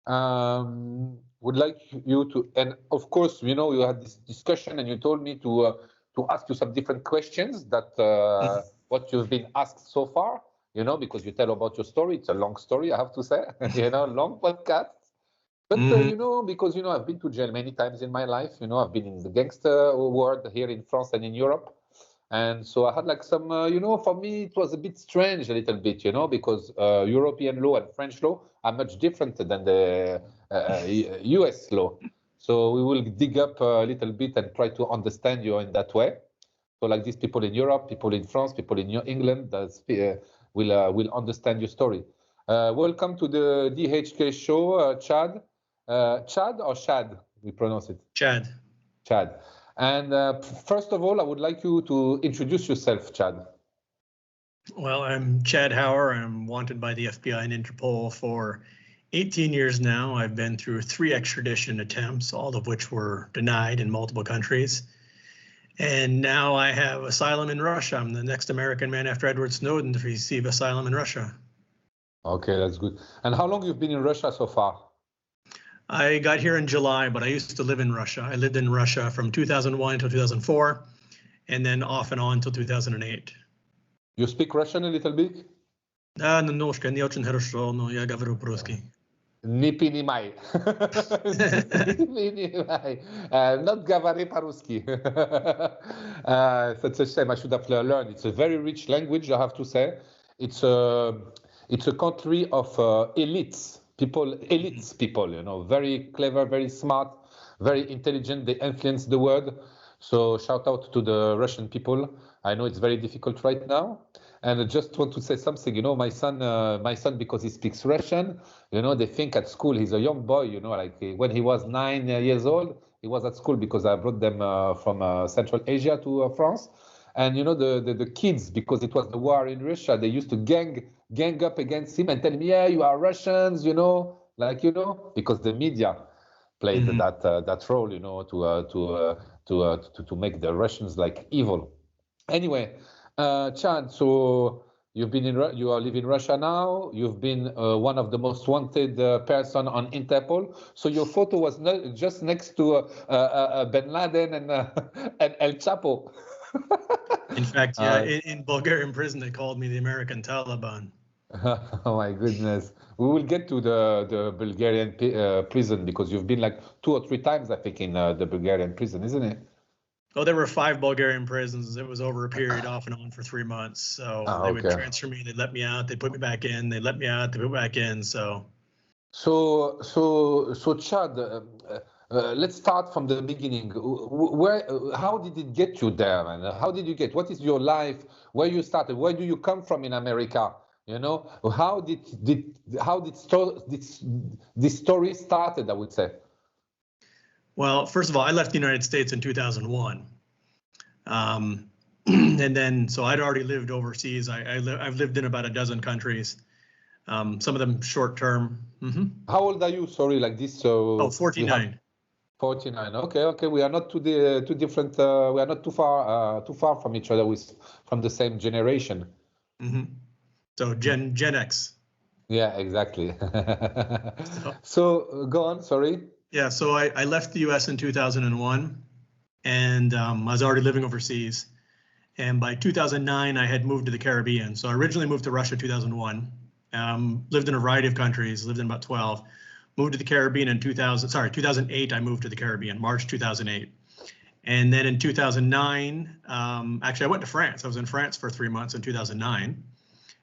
Would like you to, and of course, you had this discussion, and you told me to ask you some different questions that what you've been asked so far. Because you tell about your story. It's a long story, I have to say. Long podcast. But because I've been to jail many times in my life. I've been in the gangster world here in France and in Europe. And so I had like some, for me, it was a bit strange, a little bit, because European law and French law are much different than the US law. So we will dig up a little bit and try to understand you in that way. So like these people in Europe, people in France, people in England will understand your story. Welcome to the DHK show, Chad. Chad or Shad? We pronounce it. Chad. Chad. And first of all, I would like you to introduce yourself, Chad. Well, I'm Chad Hauer. I'm wanted by the FBI and Interpol for 18 years now. I've been through 3 extradition attempts, all of which were denied in multiple countries. And now I have asylum in Russia. I'm the next American man after Edward Snowden to receive asylum in Russia. Okay, that's good. And how long you've been in Russia so far? I got here in July, but I used to live in Russia. I lived in Russia from 2001 until 2004, and then off and on until 2008. You speak Russian a little bit? Немножко, не очень хорошо, но я говорю по-русски. Не понимай. Not говори по-русски. That's a shame. I should have learned. It's a very rich language, I have to say. It's a country of elites. Elites people, very clever, very smart, very intelligent. They influence the world. So shout out to the Russian people. I know it's very difficult right now. And I just want to say something, my son, because he speaks Russian, they think at school he's a young boy, like when he was 9 years old, he was at school because I brought them from Central Asia to France. And, the kids, because it was the war in Russia, they used to gang up against him and tell him, yeah, you are Russians, because the media played that role, to make the Russians like evil. Anyway, Chad, so you live in Russia now. You've been one of the most wanted person on Interpol. So your photo was just next to Bin Laden and El Chapo. In fact, yeah, in Bulgarian prison, they called me the American Taliban. Oh my goodness. We will get to the Bulgarian prison because you've been like 2 or 3 times, I think, in the Bulgarian prison, isn't it? Oh, there were 5 Bulgarian prisons. It was over a period off and on for 3 months. So they would transfer me, they'd let me out, they'd put me back in, they'd let me out, they'd put me back in. So Chad, let's start from the beginning. How did it get you there, man? How did you get? What is your life? Where you started? Where do you come from in America? How did this story started? I would say. Well, first of all, I left the United States in 2001, and then so I'd already lived overseas. I've lived in about a dozen countries. Some of them short term. How old are you? Sorry, like this. 49. 49. Okay. We are not too different. We are not too far from each other. From the same generation. So Gen X. Yeah, exactly. So go on. Sorry. Yeah. So I left the U.S. in 2001, and I was already living overseas. And by 2009, I had moved to the Caribbean. So I originally moved to Russia 2001. Lived in a variety of countries. Lived in about 12. Moved to the Caribbean in 2008, I moved to the Caribbean, March 2008. And then in 2009, actually I went to France. I was in France for 3 months in 2009.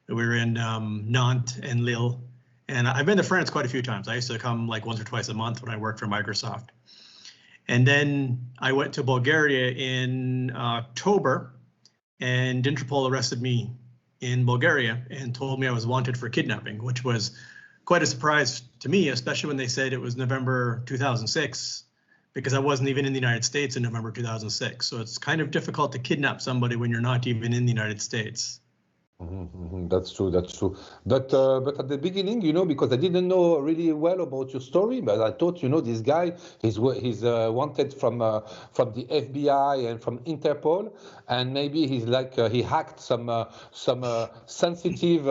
We were in Nantes and Lille. And I've been to France quite a few times. I used to come like once or twice a month when I worked for Microsoft. And then I went to Bulgaria in October, and Interpol arrested me in Bulgaria and told me I was wanted for kidnapping, which was quite a surprise to me, especially when they said it was November 2006, because I wasn't even in the United States in November 2006. So it's kind of difficult to kidnap somebody when you're not even in the United States. That's true. That's true. But at the beginning, because I didn't know really well about your story, but I thought, this guy, he's wanted from the FBI and from Interpol, and maybe he's like he hacked some sensitive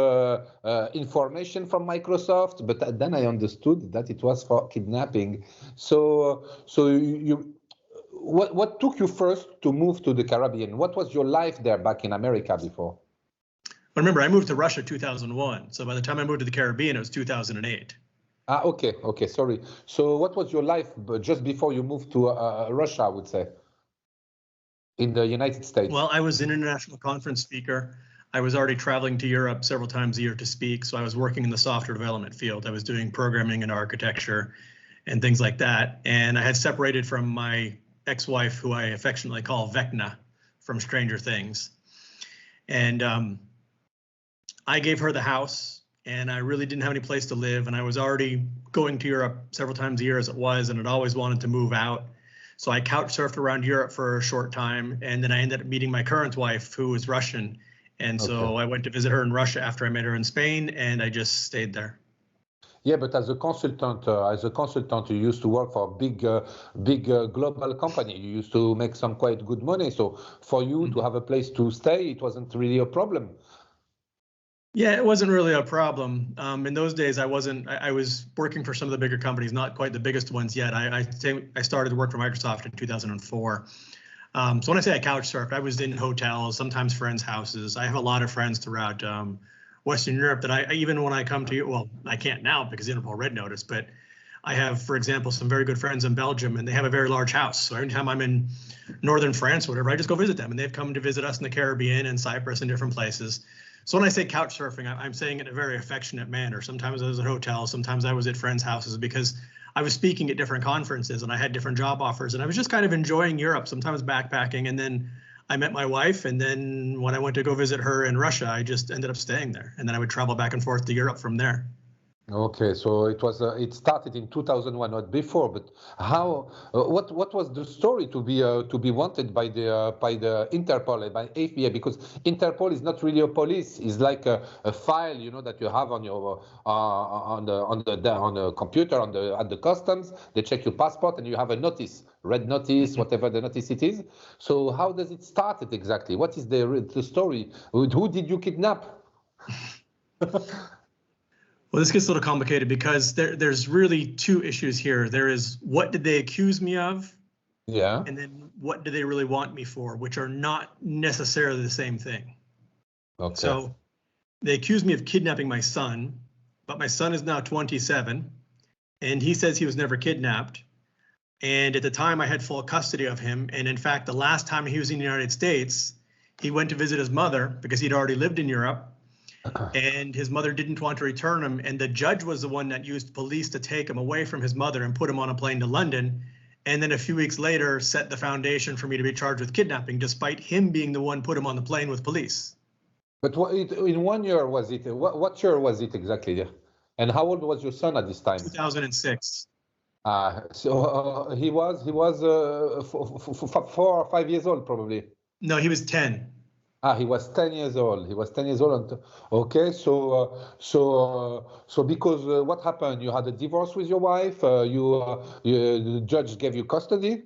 information from Microsoft. But then I understood that it was for kidnapping. So you. What took you first to move to the Caribbean? What was your life there back in America before? But remember, I moved to Russia 2001. So by the time I moved to the Caribbean, it was 2008. Okay, sorry. So what was your life just before you moved to Russia, I would say, in the United States? Well, I was an international conference speaker. I was already traveling to Europe several times a year to speak. So I was working in the software development field. I was doing programming and architecture and things like that. And I had separated from my ex-wife, who I affectionately call Vecna from Stranger Things. And I gave her the house, and I really didn't have any place to live. And I was already going to Europe several times a year as it was, and had always wanted to move out. So I couch surfed around Europe for a short time, and then I ended up meeting my current wife, who was Russian. And so I went to visit her in Russia after I met her in Spain, and I just stayed there. Yeah, but as a consultant, you used to work for a big global company. You used to make some quite good money. So for you to have a place to stay, it wasn't really a problem. Yeah, it wasn't really a problem. In those days, I was working for some of the bigger companies, not quite the biggest ones yet. I started to work for Microsoft in 2004. So when I say I couch surfed, I was in hotels, sometimes friends' houses. I have a lot of friends throughout Western Europe that even when I come to, well, I can't now because Interpol Red Notice, but I have, for example, some very good friends in Belgium, and they have a very large house. So every time I'm in northern France or whatever, I just go visit them, and they've come to visit us in the Caribbean and Cyprus and different places. So when I say couch surfing, I'm saying it in a very affectionate manner. Sometimes I was at hotels, sometimes I was at friends' houses, because I was speaking at different conferences and I had different job offers, and I was just kind of enjoying Europe, sometimes backpacking. And then I met my wife, and then when I went to go visit her in Russia, I just ended up staying there, and then I would travel back and forth to Europe from there. Okay, so it started in 2001, not before. But how? What was the story to be wanted by the Interpol and by FBI? Because Interpol is not really a police; it's like a file, that you have on your on the computer at the customs. They check your passport, and you have a notice, red notice, whatever the notice it is. So how does it start exactly? What is the story? Who did you kidnap? Well, this gets a little complicated because there's really two issues here. There is, what did they accuse me of? Yeah. And then what do they really want me for, which are not necessarily the same thing. Okay. So they accused me of kidnapping my son, but my son is now 27, and he says he was never kidnapped. And at the time, I had full custody of him. And in fact, the last time he was in the United States, he went to visit his mother because he'd already lived in Europe. And his mother didn't want to return him, and the judge was the one that used police to take him away from his mother and put him on a plane to London, and then a few weeks later set the foundation for me to be charged with kidnapping, despite him being the one put him on the plane with police. But in 1 year was it? What year was it exactly? And how old was your son at this time? 2006. So he was 4 or 5 years old, probably. No, he was 10. He was 10 years old. He was 10 years old. Okay, so because what happened? You had a divorce with your wife. The judge gave you custody.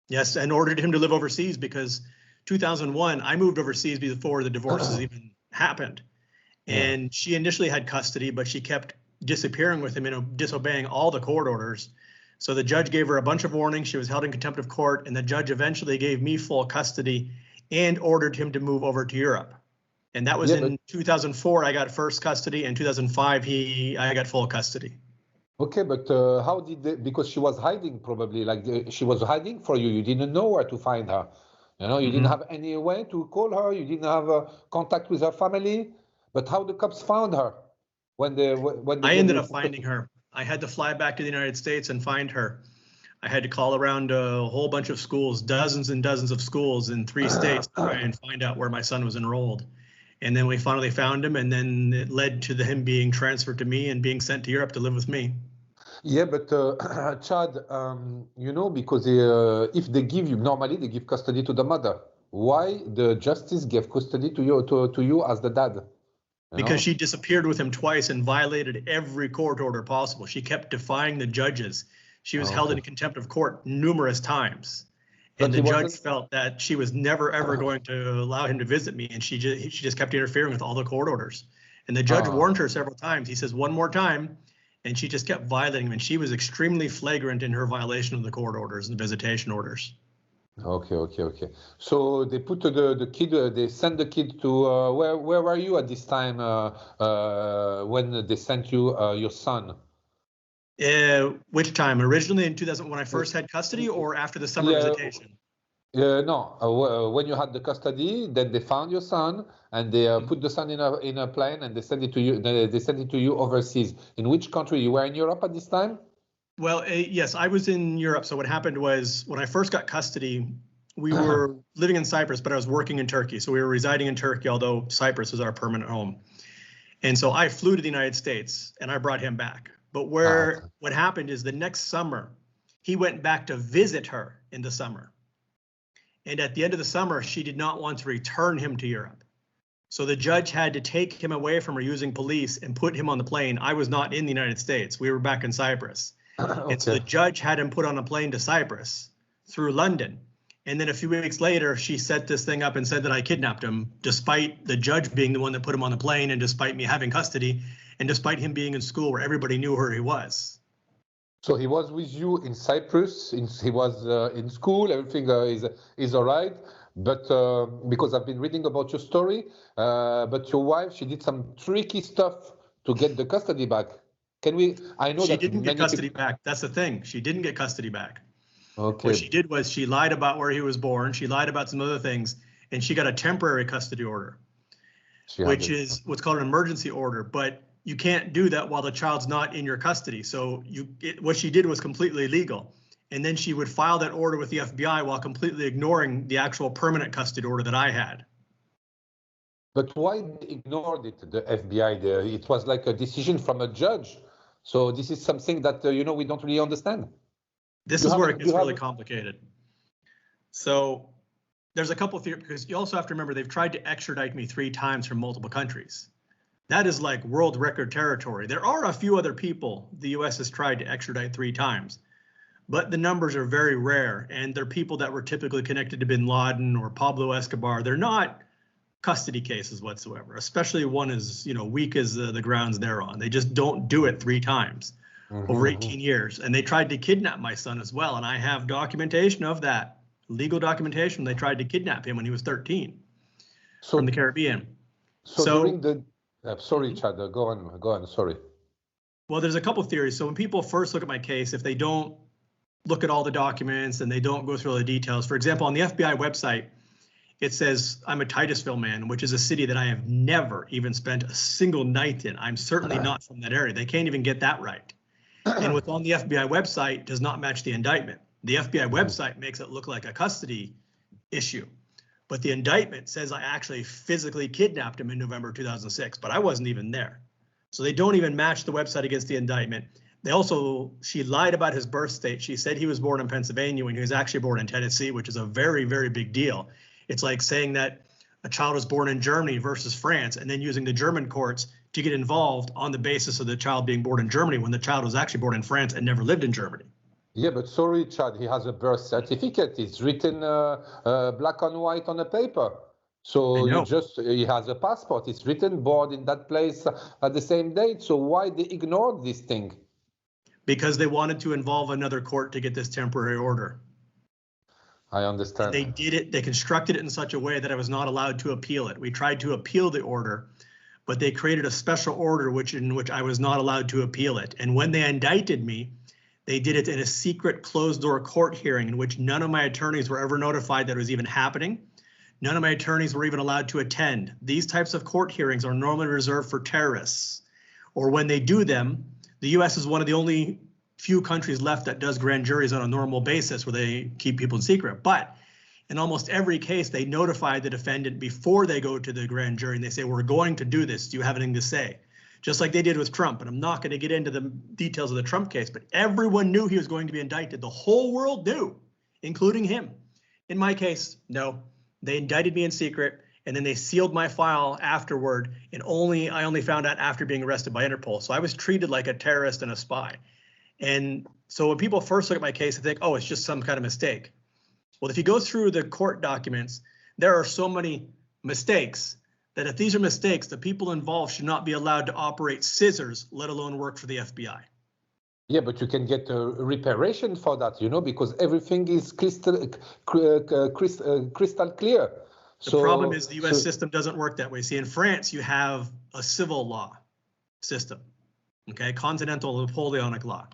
Yes, and ordered him to live overseas because 2001, I moved overseas before the divorces even happened. And she initially had custody, but she kept disappearing with him and disobeying all the court orders. So the judge gave her a bunch of warnings. She was held in contempt of court, and the judge eventually gave me full custody and ordered him to move over to Europe. And that was in 2004, I got first custody, and 2005, I got full custody. Okay, but how did they, because she was hiding probably, she was hiding for you. You didn't know where to find her. You didn't have any way to call her. You didn't have contact with her family. But how the cops found her when they I ended up finding her. I had to fly back to the United States and find her. I had to call around a whole bunch of schools, dozens and dozens of schools in 3 states to try and find out where my son was enrolled. And then we finally found him, and then it led to him being transferred to me and being sent to Europe to live with me. Yeah, but Chad, because if they normally give custody to the mother. Why the justice gave custody to you as the dad? you because know? she disappeared with him twice and violated every court order possible. She kept defying the judges. She was held Okay. in contempt of court numerous times. But And he the judge wasn't. felt that she was never, ever going to allow him to visit me. And she just kept interfering with all the court orders. And the judge Ah, warned her several times. He says, one more time. And she just kept violating him. And she was extremely flagrant in her violation of the court orders and the visitation orders. okay. So they put the kid, they sent the kid to, where were you at this time when they sent you your son? Which time? Originally in 2000, when I first had custody, or after the summer Yeah, visitation? no, when you had the custody, then they found your son and they put the son in a plane and they sent it to you. They sent it to you overseas. In which country? You were in Europe at this time? Well, yes, I was in Europe. So what happened was when I first got custody, we were living in Cyprus, but I was working in Turkey. So we were residing in Turkey, although Cyprus is our permanent home. And so I flew to the United States and I brought him back. But Okay. what happened is the next summer, he went back to visit her in the summer. And at the end of the summer, she did not want to return him to Europe. So the judge had to take him away from her using police and put him on the plane. I was not in the United States. We were back in Cyprus. And so the Okay. judge had him put on a plane to Cyprus through London. And then a few weeks later, she set this thing up and said that I kidnapped him, despite the judge being the one that put him on the plane and despite me having custody and despite him being in school where everybody knew where he was. So he was with you in Cyprus. He was in school. Everything is all right. But because I've been reading about your story, but your wife, she did some tricky stuff to get the custody back. Can we? I know She that didn't get many custody people. back. That's the thing. She didn't get custody back. What she Okay, did was she lied about where he was born. She lied about some other things, and she got a temporary custody order, she had which it. is what's called an emergency order. But you can't do that while the child's not in your custody. So what she did was completely illegal. And then she would file that order with the FBI while completely ignoring the actual permanent custody order that I had. But why they ignored it? The FBI. It was like a decision from a judge. So this is something that we don't really understand. This You is have where a, it you gets really have. complicated. So there's a couple of theories, because you also have to remember they've tried to extradite me 3 times from multiple countries. That is like world record territory. There are a few other people the US has tried to extradite 3 times, but the numbers are very rare, and they're people that were typically connected to bin Laden or Pablo Escobar. They're not custody cases whatsoever, especially one as weak as the grounds they're on. They just don't do it 3 times over 18 years. And they tried to kidnap my son as well, and I have documentation of that, legal documentation. They tried to kidnap him when he was 13 from the So Caribbean. so So, during the. Sorry, Chad. Go on. Sorry. well, there's a couple of theories. So when people first look at my case, if they don't look at all the documents and they don't go through all the details, for example, on the FBI website, it says I'm a Titusville man, which is a city that I have never even spent a single night in. I'm certainly not from that area. They can't even get that right. And what's on the FBI website does not match the indictment. The FBI website makes it look like a custody issue, but the indictment says I actually physically kidnapped him in November 2006, but I wasn't even there. So they don't even match the website against the indictment. She lied about his birth state. She said he was born in Pennsylvania when he was actually born in Tennessee, which is a very, very big deal. It's like saying that a child was born in Germany versus France, and then using the German courts to get involved on the basis of the child being born in Germany when the child was actually born in France and never lived in Germany. Yeah, but sorry, Chad, he has a birth certificate. It's written black on white on a paper. I So know, he has a passport. It's written born in that place at the same date. So why they ignored this thing? because they wanted to involve another court to get this temporary order. I And understand. they did it, they constructed it in such a way that I was not allowed to appeal it. We tried to appeal the order, but they created a special order in which I was not allowed to appeal it. And when they indicted me, they did it in a secret closed-door court hearing in which none of my attorneys were ever notified that it was even happening. None of my attorneys were even allowed to attend. These types of court hearings are normally reserved for terrorists, or when they do them, the US is one of the only few countries left that does grand juries on a normal basis where they keep people in secret. But in almost every case, they notify the defendant before they go to the grand jury and they say, we're going to do this. Do you have anything to say? Just like they did with Trump. And I'm not going to get into the details of the Trump case, but everyone knew he was going to be indicted. The whole world knew, including him. In my case, no. They indicted me in secret, and then they sealed my file afterward, and I only found out after being arrested by Interpol. So I was treated like a terrorist and a spy. And so when people first look at my case, they think, oh, it's just some kind of mistake. Well, if you go through the court documents, there are so many mistakes that if these are mistakes, the people involved should not be allowed to operate scissors, let alone work for the FBI. Yeah, but you can get a reparation for that, because everything is crystal clear. The problem is the U.S. system doesn't work that way. See, in France, you have a civil law system, okay, continental Napoleonic law.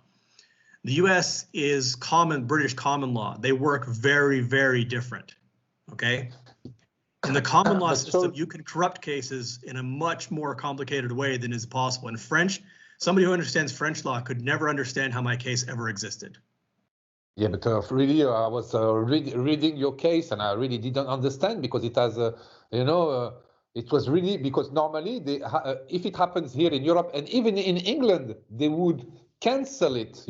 The U.S. is British common law. They work very, very different, okay? In the common law system, you can corrupt cases in a much more complicated way than is possible. In French, somebody who understands French law could never understand how my case ever existed. Yeah, but really, I was reading your case, and I really didn't understand, because it has, it was really, because normally, if it happens here in Europe and even in England, they would cancel it.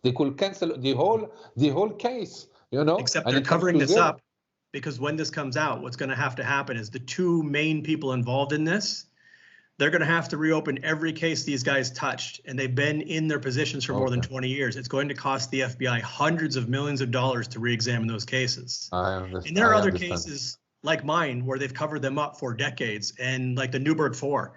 They could cancel the whole case. Except they're covering this up, because when this comes out, what's going to happen is the two main people involved in this, they're going to have to reopen every case these guys touched, and they've been in their positions for more than 20 years. It's going to cost the FBI hundreds of millions of dollars to re-examine those cases. I understand. And there are other cases like mine where they've covered them up for decades, and like the Newburgh Four.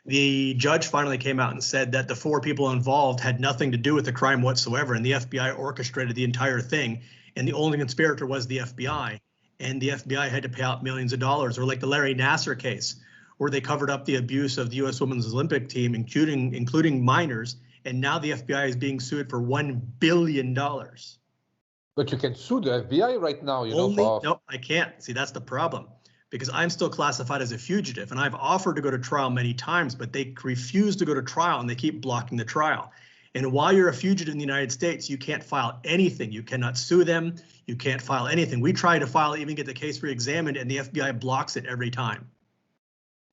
The judge finally came out and said that the 4 people involved had nothing to do with the crime whatsoever, and the FBI orchestrated the entire thing, and the only conspirator was the FBI, and the FBI had to pay out millions of dollars. Or like the Larry Nassar case, where they covered up the abuse of the U.S. Women's Olympic team, including minors, and now the FBI is being sued for $1 billion. But you can sue the FBI right now, No, I can't. See, that's the problem, because I'm still classified as a fugitive, and I've offered to go to trial many times, but they refuse to go to trial, and they keep blocking the trial. And while you're a fugitive in the United States, you can't file anything. You cannot sue them. You can't file anything. We try to file, even get the case re-examined, and the FBI blocks it every time.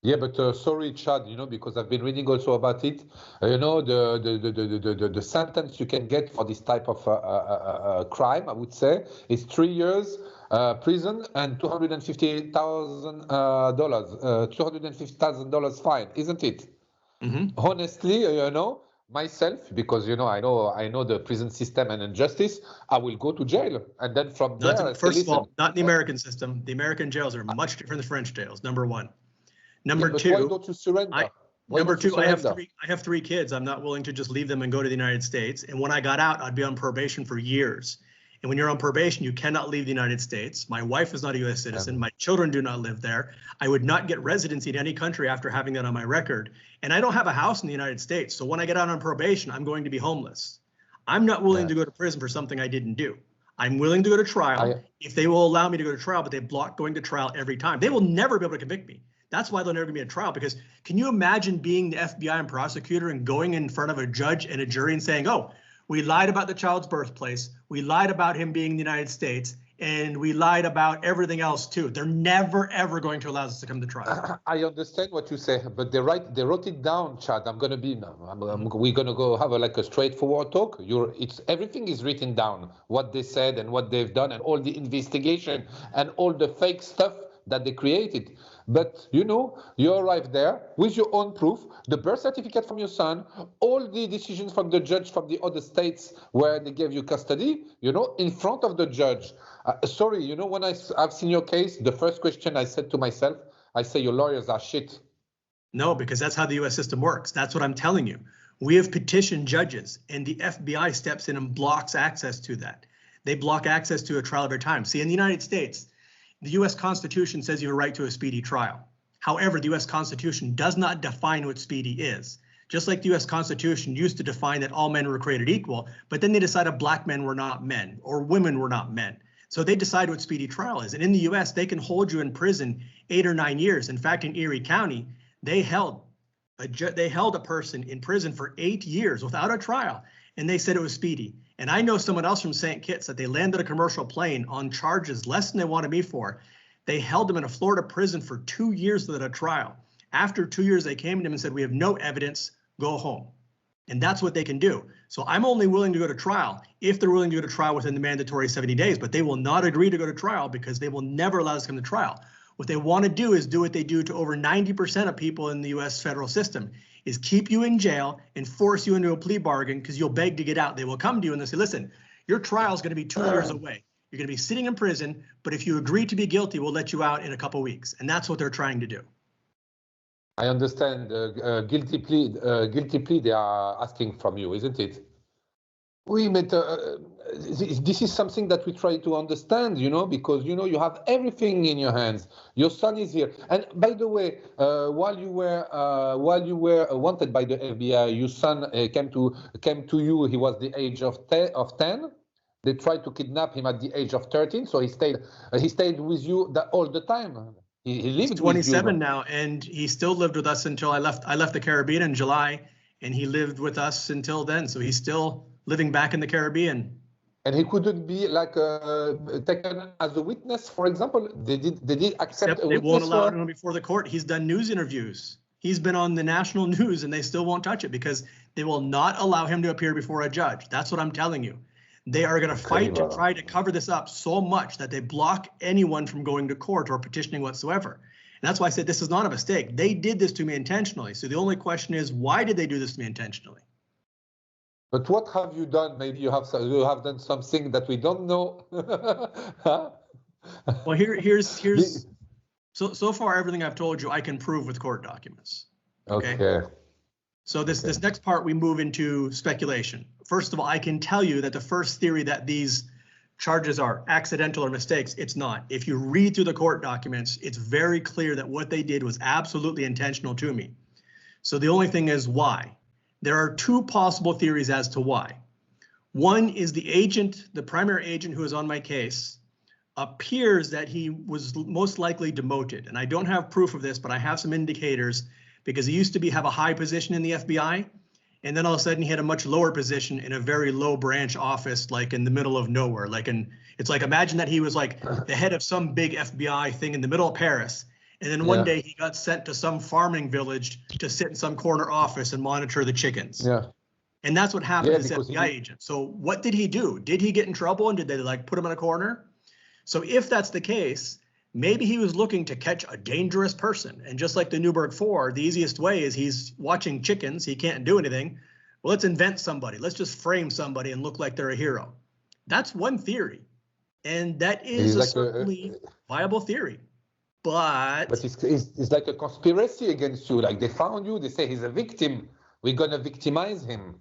Yeah, but sorry, Chad, because I've been reading also about it. The sentence you can get for this type of crime, I would say, is 3 years prison and $250,000 fine, isn't it? Mm-hmm. Honestly, myself, because I know the prison system and injustice, I will go to jail, and then from there. First of all, not in the American system. The American jails are much different than French jails. Number one. Number two, why don't you surrender? I have 3 kids. I'm not willing to just leave them and go to the United States. And when I got out, I'd be on probation for years. And when you're on probation, you cannot leave the United States. My wife is not a U.S. citizen. My children do not live there. I would not get residency in any country after having that on my record. And I don't have a house in the United States. So when I get out on probation, I'm going to be homeless. I'm not willing to go to prison for something I didn't do. I'm willing to go to trial if they will allow me to go to trial, but they block going to trial every time. They will never be able to convict me. That's why they'll never give me a trial, because can you imagine being the FBI and prosecutor and going in front of a judge and a jury and saying, oh, we lied about the child's birthplace, we lied about him being in the United States, and we lied about everything else too. They're never, ever going to allow us to come to trial. I understand what you say, but they wrote it down, Chad. We're gonna go have a straightforward talk. Everything is written down, what they said and what they've done, and all the investigation and all the fake stuff that they created. But you arrive there with your own proof, the birth certificate from your son, all the decisions from the judge from the other states where they gave you custody, in front of the judge. Sorry, when I've seen your case, the first question I said to myself, I say your lawyers are shit. No, because that's how the U.S. system works. That's what I'm telling you. We have petitioned judges, and the FBI steps in and blocks access to that. They block access to a trial every time. See, in the United States, the U.S. Constitution says you have a right to a speedy trial. However, the U.S. Constitution does not define what speedy is. Just like the U.S. Constitution used to define that all men were created equal, but then they decided black men were not men or women were not men. So they decide what speedy trial is. And in the U.S., they can hold you in prison 8 or 9 years. In fact, in Erie County, they held a person in prison for 8 years without a trial, and they said it was speedy. And I know someone else from St. Kitts that they landed a commercial plane on charges less than they wanted me for. They held him in a Florida prison for 2 years without a trial. After 2 years, they came to him and said, we have no evidence, go home. And that's what they can do. So I'm only willing to go to trial if they're willing to go to trial within the mandatory 70 days, but they will not agree to go to trial because they will never allow us to come to trial. What they want to do is do what they do to over 90% of people in the US federal system, is keep you in jail and force you into a plea bargain because you'll beg to get out. They will come to you and they say, listen, your trial is going to be 2 years away. You're going to be sitting in prison, but if you agree to be guilty, we'll let you out in a couple of weeks. And that's what they're trying to do. I understand. Guilty plea they are asking from you, isn't it? Oui, but this is something that we try to understand, because, you have everything in your hands. Your son is here. And by the way, while you were wanted by the FBI, your son came to you. He was the age of 10. They tried to kidnap him at the age of 13. So he stayed with you all the time. He lived He's 27 with you. now, and he still lived with us until I left the Caribbean in July, and he lived with us until then. So he's still living back in the Caribbean. And he couldn't be taken as a witness, for example. They did accept Except a they witness. won't allow him before the court. He's done news interviews. He's been on the national news, and they still won't touch it because they will not allow him to appear before a judge. That's what I'm telling you. They are going to fight to try to cover this up so much that they block anyone from going to court or petitioning whatsoever. And that's why I said this is not a mistake. They did this to me intentionally. So the only question is, why did they do this to me intentionally? But what have you done? Maybe you have done something that we don't know. Huh? Well, here's so far everything I've told you I can prove with court documents. Okay. So this next part we move into speculation. First of all, I can tell you that the first theory that these charges are accidental or mistakes, it's not. If you read through the court documents, it's very clear that what they did was absolutely intentional to me. So the only thing is why. There are two possible theories as to why. One is the primary agent who is on my case, appears that he was most likely demoted. And I don't have proof of this, but I have some indicators because he used to have a high position in the FBI. And then all of a sudden he had a much lower position in a very low branch office, like in the middle of nowhere. It's like, imagine that he was like the head of some big FBI thing in the middle of Paris. And then one day he got sent to some farming village to sit in some corner office and monitor the chickens. Yeah. And that's what happened to this FBI agent. So what did he do? Did he get in trouble and did they put him in a corner? So if that's the case, maybe he was looking to catch a dangerous person. And just like the Newburgh 4, the easiest way is he's watching chickens. He can't do anything. Well, let's invent somebody. Let's just frame somebody and look like they're a hero. That's one theory. And that is a certainly viable theory. But it's like a conspiracy against you. Like they found you, they say he's a victim. We're going to victimize him.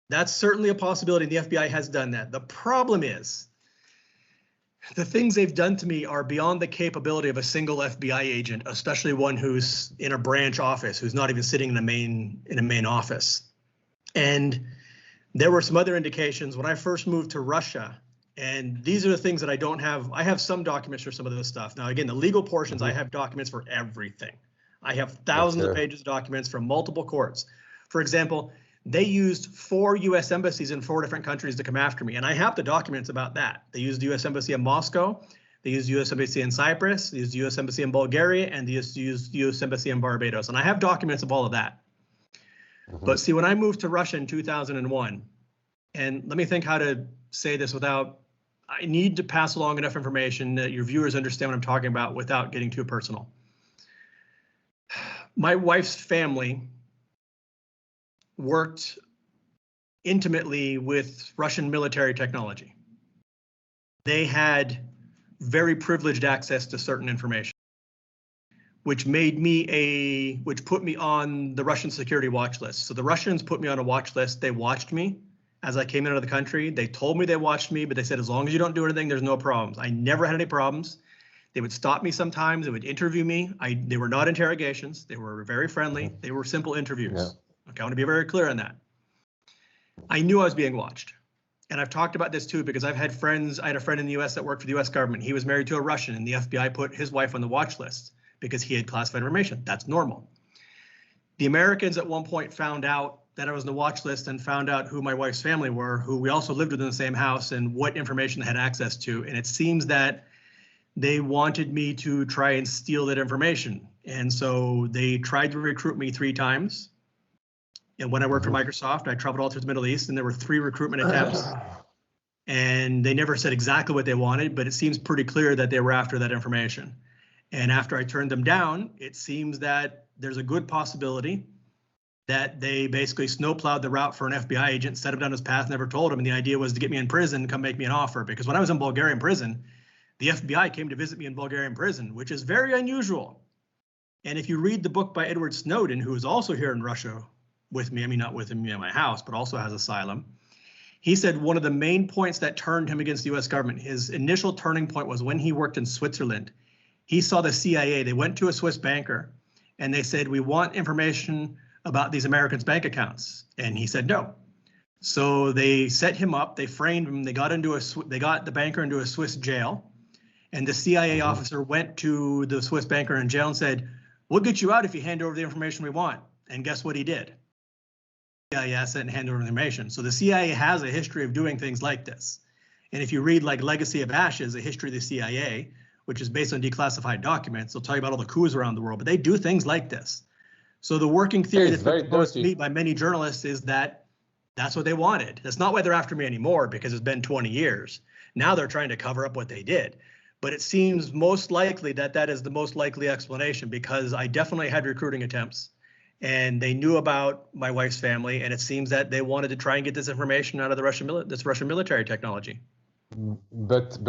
That's certainly a possibility. The FBI has done that. The problem is the things they've done to me are beyond the capability of a single FBI agent, especially one who's in a branch office, who's not even sitting in a main office. And there were some other indications when I first moved to Russia. And these are the things that I don't have. I have some documents for some of this stuff. Now, again, the legal portions, I have documents for everything. I have thousands of pages of documents from multiple courts. For example, they used 4 U.S. embassies in 4 different countries to come after me. And I have the documents about that. They used the U.S. Embassy in Moscow. They used the U.S. Embassy in Cyprus. They used the U.S. Embassy in Bulgaria. And they used the U.S. Embassy in Barbados. And I have documents of all of that. But see, when I moved to Russia in 2001, and let me think how to say this without, I need to pass along enough information that your viewers understand what I'm talking about without getting too personal. My wife's family worked intimately with Russian military technology. They had very privileged access to certain information, which put me on the Russian security watch list. So the Russians put me on a watch list. They watched me as I came into the country. They told me they watched me, but they said, as long as you don't do anything, there's no problems. I never had any problems. They would stop me sometimes. They would interview me. They were not interrogations. They were very friendly. They were simple interviews. Yeah. Okay, I want to be very clear on that. I knew I was being watched. And I've talked about this too, because I've had friends. I had a friend in the US that worked for the US government. He was married to a Russian, and the FBI put his wife on the watch list because he had classified information. That's normal. The Americans at one point found out that I was on the watch list and found out who my wife's family were, who we also lived with in the same house, and what information they had access to. And it seems that they wanted me to try and steal that information. And so they tried to recruit me 3 times. And when I worked for Microsoft, I traveled all through the Middle East, and there were 3 recruitment attempts. And they never said exactly what they wanted, but it seems pretty clear that they were after that information. And after I turned them down, it seems that there's a good possibility that they basically snowplowed the route for an FBI agent, set him down his path, never told him. And the idea was to get me in prison, come make me an offer. Because when I was in Bulgarian prison, the FBI came to visit me in Bulgarian prison, which is very unusual. And if you read the book by Edward Snowden, who is also here in Russia with me, I mean, not with me at my house, but also has asylum, he said one of the main points that turned him against the US government, his initial turning point was when he worked in Switzerland. He saw the CIA, they went to a Swiss banker and they said, we want information about these Americans' bank accounts. And he said no. So they set him up, they framed him, they got the banker into a Swiss jail. And the CIA officer went to the Swiss banker in jail and said, we'll get you out if you hand over the information we want. And guess what he did? CIA asset and hand over the information. So the CIA has a history of doing things like this. And if you read like Legacy of Ashes, a history of the CIA, which is based on declassified documents, they'll tell you about all the coups around the world, but they do things like this. So the working theory that's been proposed to me by many journalists is that that's what they wanted. That's not why they're after me anymore, because it's been 20 years. Now they're trying to cover up what they did. But it seems most likely that that is the most likely explanation, because I definitely had recruiting attempts and they knew about my wife's family. And it seems that they wanted to try and get this information out of the Russian military technology. But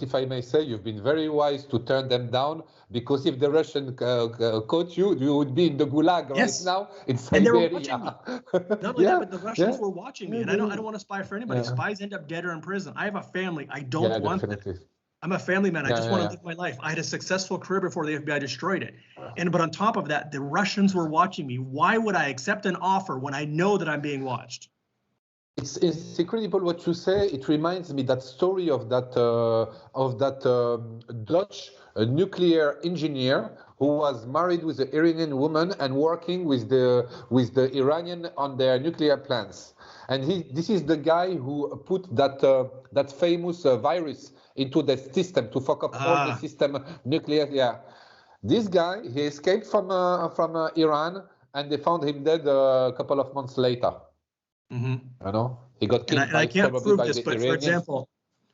if I may say, you've been very wise to turn them down, because if the Russian caught you, you would be in the gulag right now in Siberia. And they were watching me. Not only that, but the Russians were watching me. And I don't want to spy for anybody. Spies end up dead or in prison. I have a family. I don't want them. I'm a family man. I just want to live my life. I had a successful career before the FBI destroyed it. But on top of that, the Russians were watching me. Why would I accept an offer when I know that I'm being watched? It's incredible what you say. It reminds me that story of that Dutch nuclear engineer who was married with an Iranian woman and working with the Iranian on their nuclear plants. And this is the guy who put that famous virus into the system to fuck up all the system nuclear. Yeah, this guy, he escaped from Iran, and they found him dead a couple of months later. You know, he got killed. And I can't prove this, but Iranians. For example,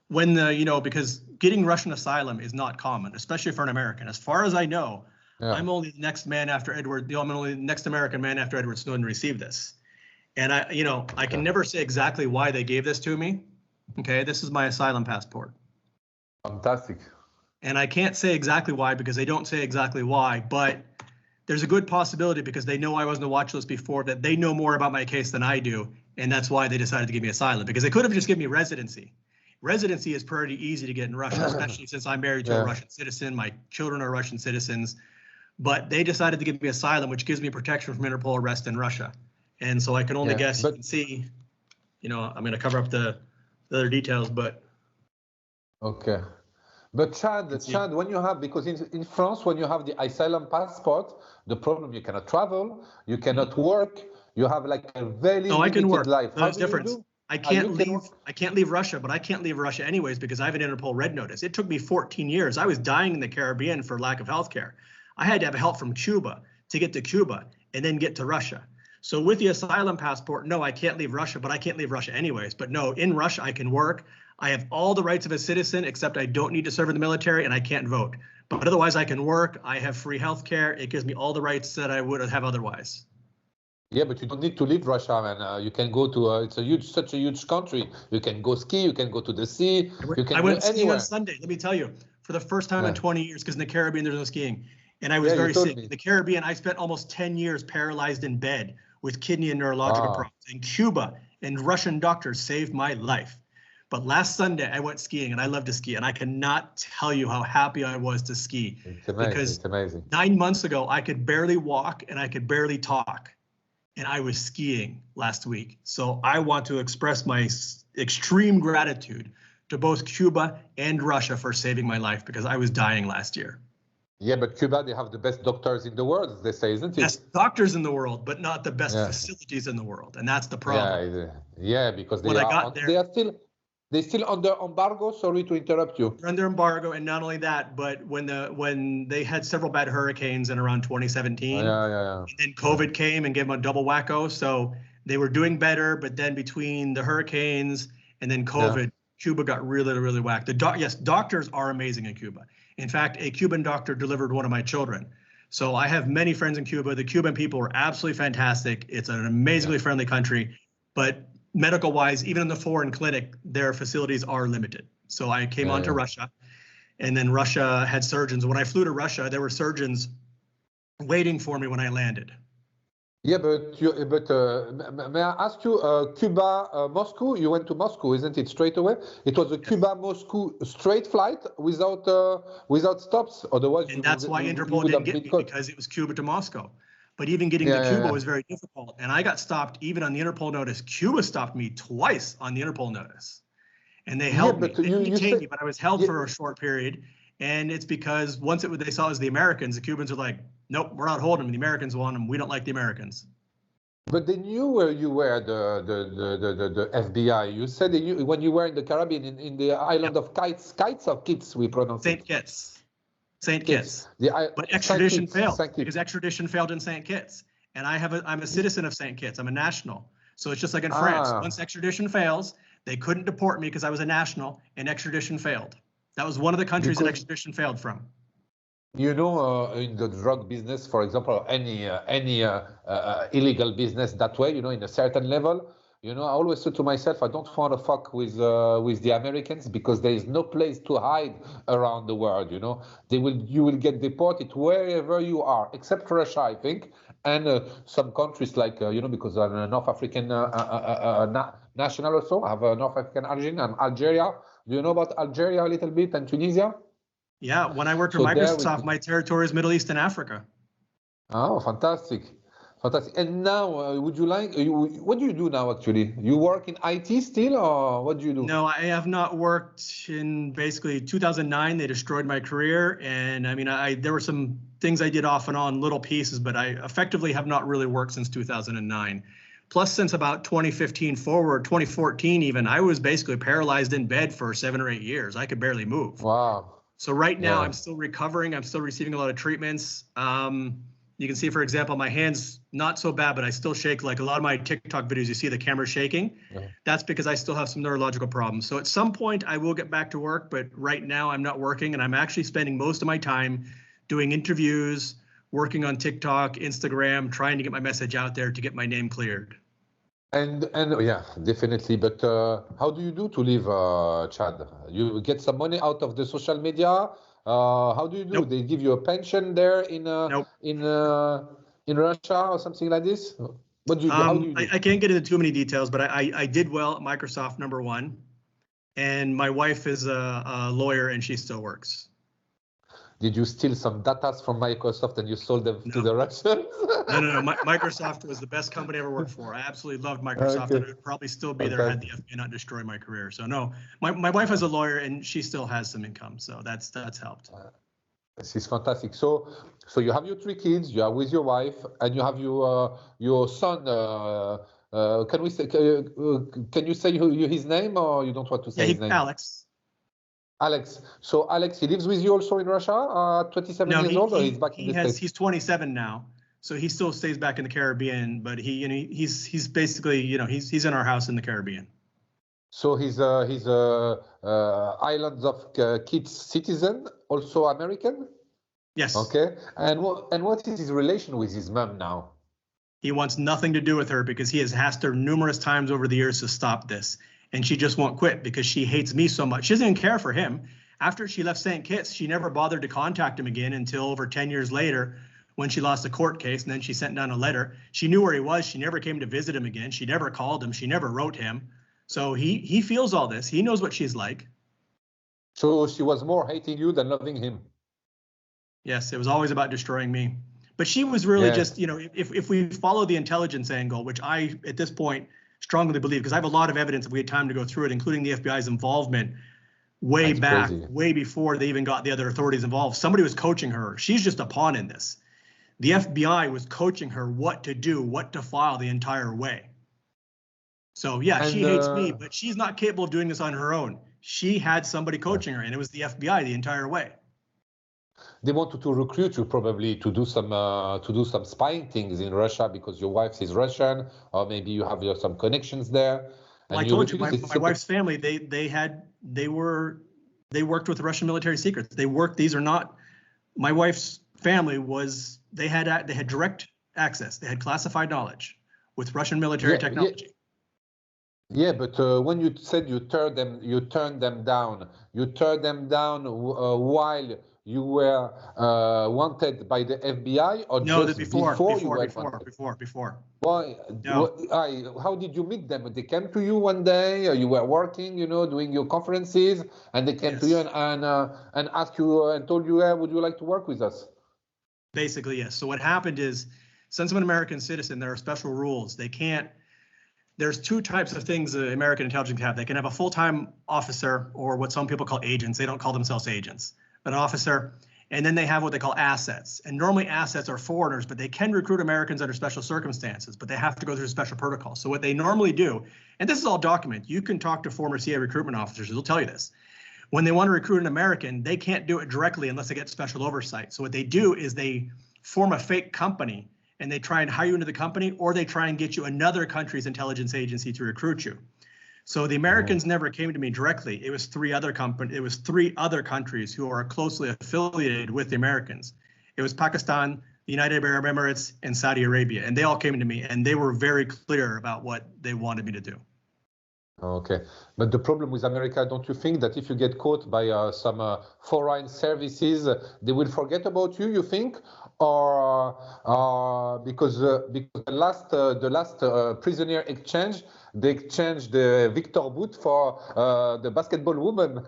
when because getting Russian asylum is not common, especially for an American. As far as I know, I'm only the next man after Edward. I'm only the next American man after Edward Snowden received this. And I can never say exactly why they gave this to me. Okay, this is my asylum passport. Fantastic. And I can't say exactly why, because they don't say exactly why, but there's a good possibility, because they know I was on the watch list before, that they know more about my case than I do. And that's why they decided to give me asylum, because they could have just given me residency. Residency is pretty easy to get in Russia, especially since I'm married to a Russian citizen. My children are Russian citizens, but they decided to give me asylum, which gives me protection from Interpol arrest in Russia. And so I can only guess, you can see, I'm going to cover up the other details, but. Okay. But Chad, when you have, because in France, when you have the asylum passport, the problem, you cannot travel, you cannot work, you have like a very limited life. There's difference. I can't leave Russia, but I can't leave Russia anyways, because I have an Interpol red notice. It took me 14 years. I was dying in the Caribbean for lack of health care. I had to have help from Cuba to get to Cuba and then get to Russia. So with the asylum passport, no, I can't leave Russia, but I can't leave Russia anyways. But no, in Russia, I can work. I have all the rights of a citizen, except I don't need to serve in the military and I can't vote. But otherwise, I can work. I have free health care. It gives me all the rights that I would have otherwise. Yeah, but you don't need to leave Russia, man. You can go to it's such a huge country. You can go ski. You can go to the sea. I went skiing on Sunday. Let me tell you, for the first time in 20 years, because in the Caribbean there's no skiing, and I was very sick. In the Caribbean, I spent almost 10 years paralyzed in bed with kidney and neurological problems. In Cuba, and Russian doctors saved my life. But last Sunday, I went skiing, and I love to ski, and I cannot tell you how happy I was to ski. It's amazing. Because 9 months ago, I could barely walk and I could barely talk, and I was skiing last week. So I want to express my extreme gratitude to both Cuba and Russia for saving my life, because I was dying last year. Yeah, but Cuba, they have the best doctors in the world, as they say, isn't it? Best doctors in the world, but not the best facilities in the world, and that's the problem. Yeah, because they're still under embargo. Sorry to interrupt you. They're under embargo, and not only that, but when they had several bad hurricanes in around 2017, and then COVID came and gave them a double wacko. So they were doing better, but then between the hurricanes and then COVID, Cuba got really, really whacked. Yes, doctors are amazing in Cuba. In fact, a Cuban doctor delivered one of my children. So I have many friends in Cuba. The Cuban people are absolutely fantastic. It's an amazingly friendly country, but medical-wise, even in the foreign clinic, their facilities are limited. So I came on to Russia, and then Russia had surgeons. When I flew to Russia, there were surgeons waiting for me when I landed. Yeah, but may I ask you, Cuba, Moscow? You went to Moscow, isn't it? Straight away. It was a Cuba-Moscow straight flight without stops. Otherwise, and that's why Interpol didn't get me, because it was Cuba to Moscow. But even getting to Cuba was very difficult, and I got stopped even on the Interpol notice. Cuba stopped me twice on the Interpol notice, and they held me. They didn't detain me, but I was held for a short period. And it's because once they saw it was the Americans, the Cubans are like, nope, we're not holding them. The Americans want them. We don't like the Americans. But they knew where you were, the FBI. You said when you were in the Caribbean, in the island of Kites or Kitts, we pronounce St. Kitts. St. Kitts. But extradition failed because extradition failed in St. Kitts. And I'm a citizen of St. Kitts. I'm a national. So it's just like in France. Once extradition fails, they couldn't deport me because I was a national, and extradition failed. That was one of the countries that extradition failed from. You know, in the drug business, for example, any illegal business that way, you know, in a certain level, you know, I always say to myself, I don't want to fuck with the Americans, because there is no place to hide around the world. You know, you will get deported wherever you are, except Russia, I think, and some countries like you know, because I'm a North African national also. I have a North African origin. I'm Algeria. Do you know about Algeria a little bit, and Tunisia? Yeah, when I worked for Microsoft, my territory is Middle East and Africa. Oh, fantastic. Fantastic. And now, would you like, what do you do now, actually? You work in IT still, or what do you do? No, I have not worked in basically 2009. They destroyed my career. And I mean, there were some things I did off and on, little pieces, but I effectively have not really worked since 2009. Plus, since about 2015 forward, 2014 even, I was basically paralyzed in bed for 7 or 8 years. I could barely move. Wow. So right now, I'm still recovering. I'm still receiving a lot of treatments. You can see, for example, my hands not so bad, but I still shake. Like a lot of my TikTok videos, you see the camera shaking. That's because I still have some neurological problems. So at some point, I will get back to work, but right now I'm not working, and I'm actually spending most of my time doing interviews, working on TikTok, Instagram, trying to get my message out there to get my name cleared. And yeah, definitely. But how do you do to live, Chad? You get some money out of the social media? How do you do? Nope. They give you a pension there in Nope. in Russia or something like this? What do you do? How do you do? I can't get into too many details, but I did well at Microsoft, #1, and my wife is a lawyer, and she still works. Did you steal some data from Microsoft and you sold them to the Russians? No. Microsoft was the best company I ever worked for. I absolutely loved Microsoft, and it would probably still be there had the FBI not destroyed my career. So no, my wife is a lawyer, and she still has some income, so that's helped. This is fantastic. So you have your 3 kids, you are with your wife, and you have your son. Can you say his name, or you don't want to say his name? Alex. Alex. So Alex, he lives with you also in Russia, 27 years old, or he's back in the States? He's 27 now, so he still stays back in the Caribbean, but he's basically, he's in our house in the Caribbean. So he's Islands of Kitts citizen, also American? Yes. Okay. And what is his relation with his mom now? He wants nothing to do with her because he has asked her numerous times over the years to stop this. And she just won't quit because she hates me so much. She doesn't even care for him. After she left St. Kitts, she never bothered to contact him again until over 10 years later when she lost a court case, and then she sent down a letter. She knew where he was. She never came to visit him again. She never called him. She never wrote him. So he feels all this. He knows what she's like. So she was more hating you than loving him. Yes, it was always about destroying me. But she was really just, if we follow the intelligence angle, which I, at this point, strongly believe, because I have a lot of evidence if we had time to go through it, including the FBI's involvement way back, way before they even got the other authorities involved. Somebody was coaching her. She's just a pawn in this. The FBI was coaching her what to do, what to file the entire way. So yeah, she hates me, but she's not capable of doing this on her own. She had somebody coaching her, and it was the FBI the entire way. They wanted to recruit you probably to do some spying things in Russia because your wife is Russian, or maybe you have some connections there. Well, I and you told you, refuse. my wife's family, they worked with Russian military secrets. These are not, my wife's family was, they had direct access. They had classified knowledge with Russian military technology. Yeah, but when you said you turned them down while you were wanted by the FBI, or No, just before you were wanted? before. Why? No. How did you meet them? They came to you one day. You were working, doing your conferences, and they came to you and asked you and told you, "Would you like to work with us?" Basically, yes. So what happened is, since I'm an American citizen, there are special rules. There's two types of things the American intelligence have. They can have a full-time officer, or what some people call agents. They don't call themselves agents, but an officer. And then they have what they call assets. And normally assets are foreigners, but they can recruit Americans under special circumstances, but they have to go through special protocols. So what they normally do, and this is all documented, you can talk to former CIA recruitment officers, they'll tell you this. When they want to recruit an American, they can't do it directly unless they get special oversight. So what they do is they form a fake company, and they try and hire you into the company, or they try and get you another country's intelligence agency to recruit you. So the Americans never came to me directly. It was three other countries who are closely affiliated with the Americans. It was Pakistan, the United Arab Emirates, and Saudi Arabia. And they all came to me, and they were very clear about what they wanted me to do. Okay, but the problem with America, don't you think that if you get caught by some foreign services, they will forget about you? You think, or because the last prisoner exchange, they exchanged the Victor Boot for the basketball woman.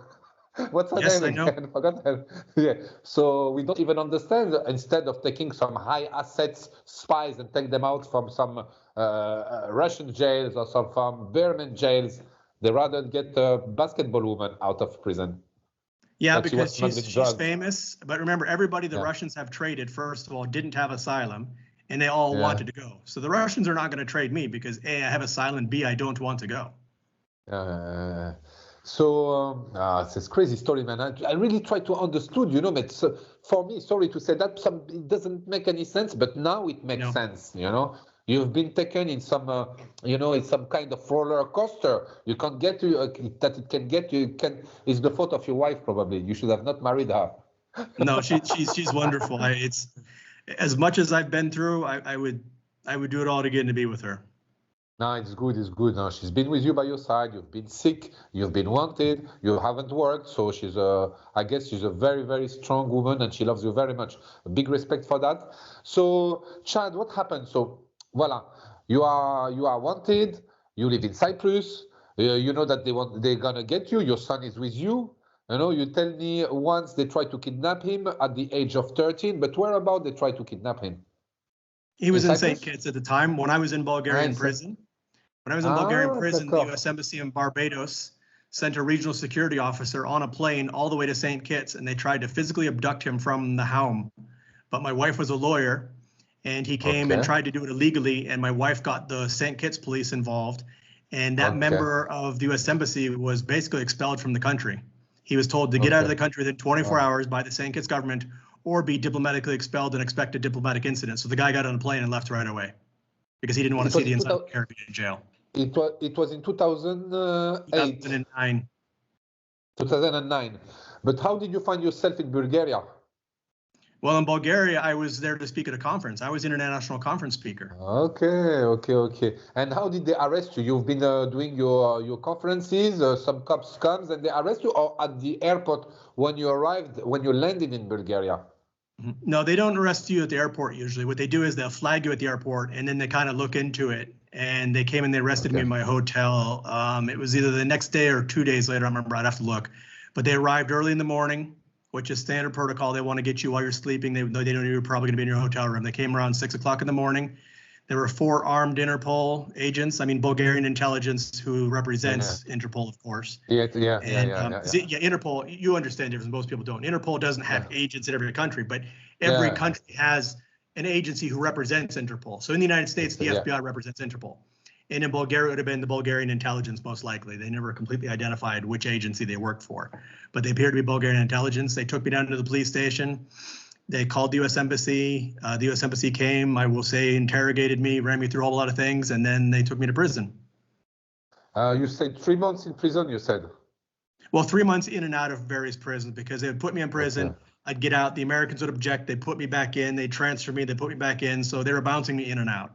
What's her Yes, name I know. again? Forgot her. Yeah. So we don't even understand. Instead of taking some high assets spies and take them out from some Russian jails or some from Burman jails, they rather get a basketball woman out of prison. Yeah, But she was because smuggling she's drugs. famous. But remember, everybody the Yeah. Russians have traded, first of all, didn't have asylum, and they all Yeah. wanted to go. So the Russians are not going to trade me because A, I have asylum, B, I don't want to go. It's a crazy story, man. I really try to understood, but for me, sorry to say that, it doesn't make any sense, but now it makes sense, You've been taken in some, in some kind of roller coaster. You can't get to that. It can get you. It's the fault of your wife, probably. You should have not married her. No, she's wonderful. It's as much as I've been through, I would do it all again to be with her. No, it's good. It's good. No, she's been with you by your side. You've been sick. You've been wanted. You haven't worked. So I guess she's a very, very strong woman, and she loves you very much. A big respect for that. So, Chad, what happened? So, voila, you are wanted. You live in Cyprus. You know that they're gonna get you. Your son is with you. You tell me once they tried to kidnap him at the age of 13, but where about they tried to kidnap him? He was in St. Kitts at the time when I was in Bulgarian prison. When I was in Bulgarian prison, the U.S. Embassy in Barbados sent a regional security officer on a plane all the way to St. Kitts, and they tried to physically abduct him from the home. But my wife was a lawyer, and he came and tried to do it illegally, and my wife got the St. Kitts police involved, and that member of the U.S. Embassy was basically expelled from the country. He was told to get out of the country within 24 hours by the St. Kitts government or be diplomatically expelled and expect a diplomatic incident. So the guy got on a plane and left right away because he didn't want to see the inside of the Caribbean jail. It was in 2008. 2009. 2009. But how did you find yourself in Bulgaria? Well, in Bulgaria, I was there to speak at a conference. I was international conference speaker. Okay. And how did they arrest you? You've been doing your conferences, some cops comes and they arrest you, or at the airport when you landed in Bulgaria? No, they don't arrest you at the airport usually. What they do is they'll flag you at the airport, and then they kind of look into it. And they came and they arrested me in my hotel. It was either the next day or 2 days later. I remember. I'd have to look. But they arrived early in the morning, which is standard protocol. They want to get you while you're sleeping. They know you're probably going to be in your hotel room. They came around 6 o'clock in the morning. There were 4 armed Interpol agents. I mean, Bulgarian intelligence who represents Interpol, of course. Interpol, you understand difference. Most people don't. Interpol doesn't have agents in every country, but every country has an agency who represents Interpol. So in the United States, the FBI represents Interpol. And in Bulgaria, it would have been the Bulgarian intelligence, most likely. They never completely identified which agency they worked for, but they appeared to be Bulgarian intelligence. They took me down to the police station. They called the U.S. Embassy. The U.S. Embassy came, I will say, interrogated me, ran me through a whole lot of things, and then they took me to prison. You said 3 months in prison, you said? Well, 3 months in and out of various prisons, because they would put me in prison. Okay. I'd get out. The Americans would object. They put me back in. They transfer me. They put me back in. So they were bouncing me in and out.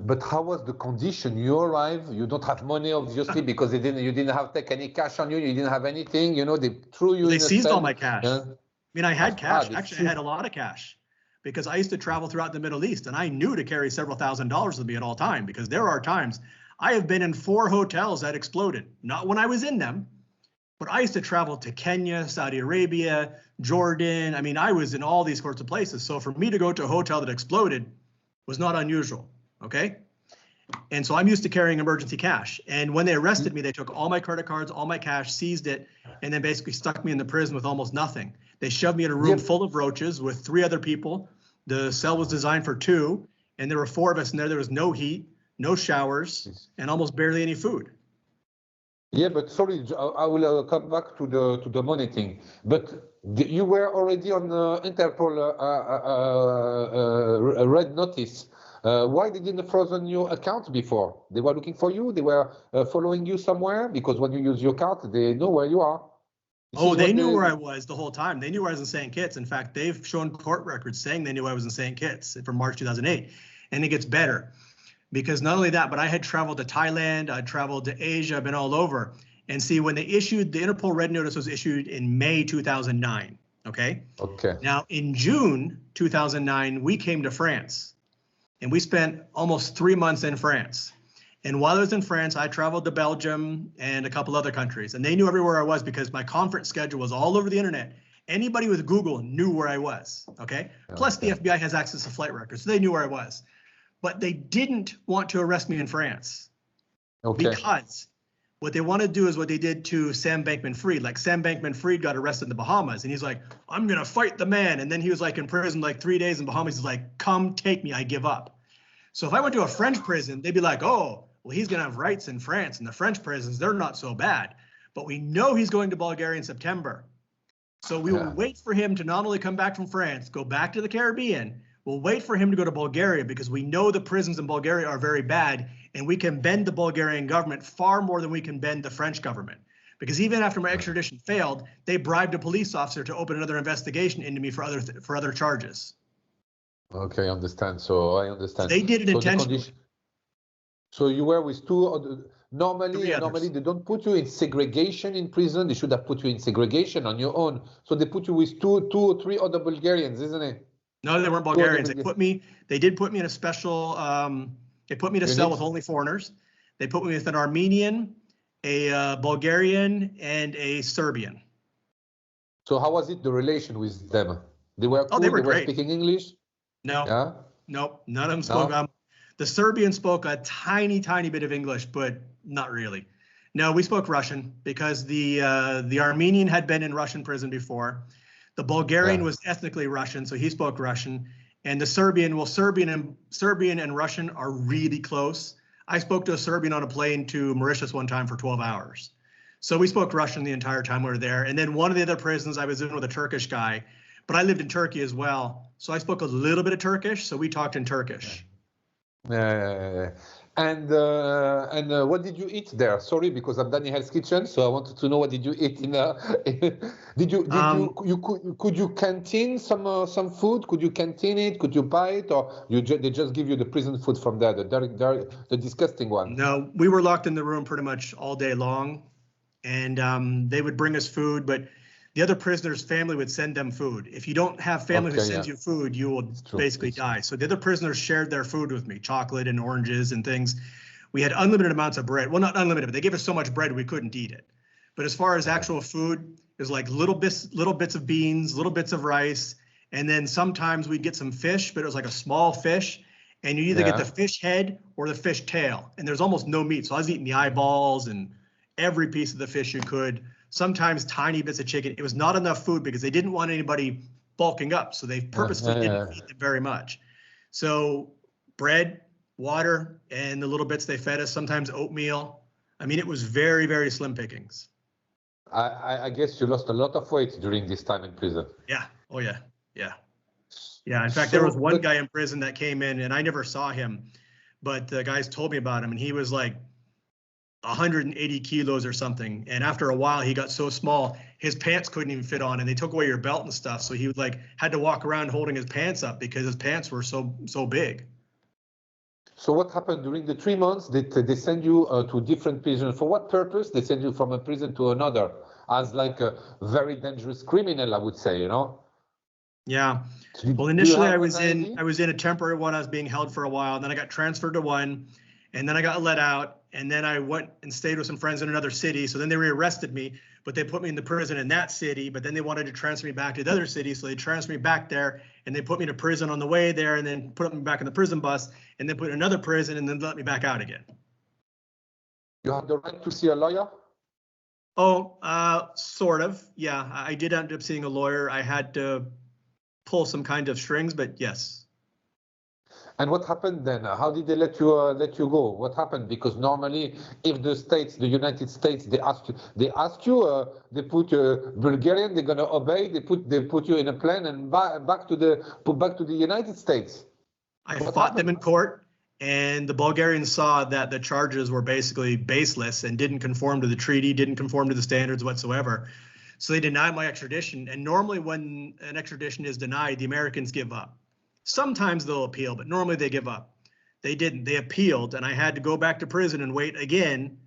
But how was the condition? You arrive, you don't have money, obviously, because you didn't have take any cash on you. You didn't have anything. You know, they threw you They in a seized all cell. my cash. Yeah. I mean, I had cash. They Actually, I had a lot of cash because I used to travel throughout the Middle East, and I knew to carry several $1,000s with me at all time, because there are times I have been in 4 hotels that exploded. Not when I was in them, but I used to travel to Kenya, Saudi Arabia, Jordan. I mean, I was in all these sorts of places. So for me to go to a hotel that exploded was not unusual. Okay. And so I'm used to carrying emergency cash. And when they arrested me, they took all my credit cards, all my cash, seized it, and then basically stuck me in the prison with almost nothing. They shoved me in a room full of roaches with 3 other people. The cell was designed for 2, and there were 4 of us in there. There was no heat, no showers, and almost barely any food. Yeah, but sorry, I will come back to the money thing. But you were already on Interpol red notice. Why they didn't frozen your account before? They were looking for you. They were following you somewhere, because when you use your card, they know where you are. Oh, they knew where I was the whole time. They knew I was in St. Kitts. In fact, they've shown court records saying they knew I was in St. Kitts from March 2008. And it gets better, because not only that, but I had traveled to Thailand, I traveled to Asia, I've been all over. And see, when they issued, the Interpol Red Notice was issued in May 2009, okay? Okay. Now, in June 2009, we came to France, and we spent almost 3 months in France. And while I was in France, I traveled to Belgium and a couple other countries, and they knew everywhere I was because my conference schedule was all over the internet. Anybody with Google knew where I was, okay? Plus, the FBI has access to flight records, so they knew where I was. But they didn't want to arrest me in France, because what they want to do is what they did to Sam Bankman-Fried. Like, Sam Bankman-Fried got arrested in the Bahamas, and he's like, I'm going to fight the man. And then he was like in prison like 3 days in Bahamas. He's like, come take me, I give up. So if I went to a French prison, they'd be like, oh, well, he's going to have rights in France, and the French prisons, they're not so bad. But we know he's going to Bulgaria in September. So we will wait for him to not only come back from France, go back to the Caribbean. We'll wait for him to go to Bulgaria, because we know the prisons in Bulgaria are very bad, and we can bend the Bulgarian government far more than we can bend the French government. Because even after my extradition failed, they bribed a police officer to open another investigation into me for other charges. Okay, I understand. So I understand. So they did it intentionally. So you were with 2 other. Normally they don't put you in segregation in prison. They should have put you in segregation on your own. So they put you with two or three other Bulgarians, isn't it? No, they weren't Bulgarians. They did put me in a special, they put me in a cell with only foreigners. They put me with an Armenian, a Bulgarian, and a Serbian. So how was it, the relation with them? They were cool? They were great. Speaking English? No. Yeah? Nope. None of them spoke. The Serbian spoke a tiny bit of English, but not really. No, we spoke Russian, because the Armenian had been in Russian prison before. The Bulgarian was ethnically Russian, so he spoke Russian. And the Serbian, well, Serbian and Russian are really close. I spoke to a Serbian on a plane to Mauritius one time for 12 hours. So we spoke Russian the entire time we were there. And then one of the other prisons I was in with a Turkish guy, but I lived in Turkey as well. So I spoke a little bit of Turkish, so we talked in Turkish. And what did you eat there? Sorry, because I'm Danny Hell's Kitchen, so I wanted to know, what did you eat in? Could you canteen some food? Could you canteen it? Could you buy it, or they just give you the prison food from there, the disgusting one? No, we were locked in the room pretty much all day long, and they would bring us food, but the other prisoners' family would send them food. If you don't have family who sends you food, you will basically die. So the other prisoners shared their food with me, chocolate and oranges and things. We had unlimited amounts of bread. Well, not unlimited, but they gave us so much bread we couldn't eat it. But as far as actual food, it was like little bits of beans, little bits of rice, and then sometimes we'd get some fish, but it was like a small fish, and you either get the fish head or the fish tail, and there's almost no meat. So I was eating the eyeballs and every piece of the fish you could. Sometimes tiny bits of chicken. It was not enough food because they didn't want anybody bulking up. So they purposely didn't feed them very much. So bread, water, and the little bits they fed us, sometimes oatmeal. I mean, it was very, very slim pickings. I guess you lost a lot of weight during this time in prison. Yeah. Oh, yeah. Yeah. Yeah. In fact, there was one guy in prison that came in, and I never saw him, but the guys told me about him, and he was like 180 kilos or something. And after a while, he got so small, his pants couldn't even fit on, and they took away your belt and stuff. So he would like had to walk around holding his pants up because his pants were so big. So what happened during the 3 months? They send you to different prisons. For what purpose? They send you from a prison to another as like a very dangerous criminal, I would say, you know? Yeah. So Well, initially I was in a temporary one. I was being held for a while. And then I got transferred to one, and then I got let out. And then I went and stayed with some friends in another city. So then they rearrested me, but they put me in the prison in that city. But then they wanted to transfer me back to the other city. So they transferred me back there, and they put me to prison on the way there, and then put me back in the prison bus, and then put in another prison, and then let me back out again. You have the right to see a lawyer? Oh, sort of. Yeah, I did end up seeing a lawyer. I had to pull some kind of strings, but yes. And what happened then? How did they let you go? What happened? Because normally, if the United States, they ask you, they put Bulgarian, they're gonna obey. They put you in a plane and back to the United States. I fought them in court, and the Bulgarians saw that the charges were basically baseless and didn't conform to the treaty, didn't conform to the standards whatsoever. So they denied my extradition. And normally, when an extradition is denied, the Americans give up. Sometimes they'll appeal, but normally they give up. They didn't. They appealed, and I had to go back to prison and wait again.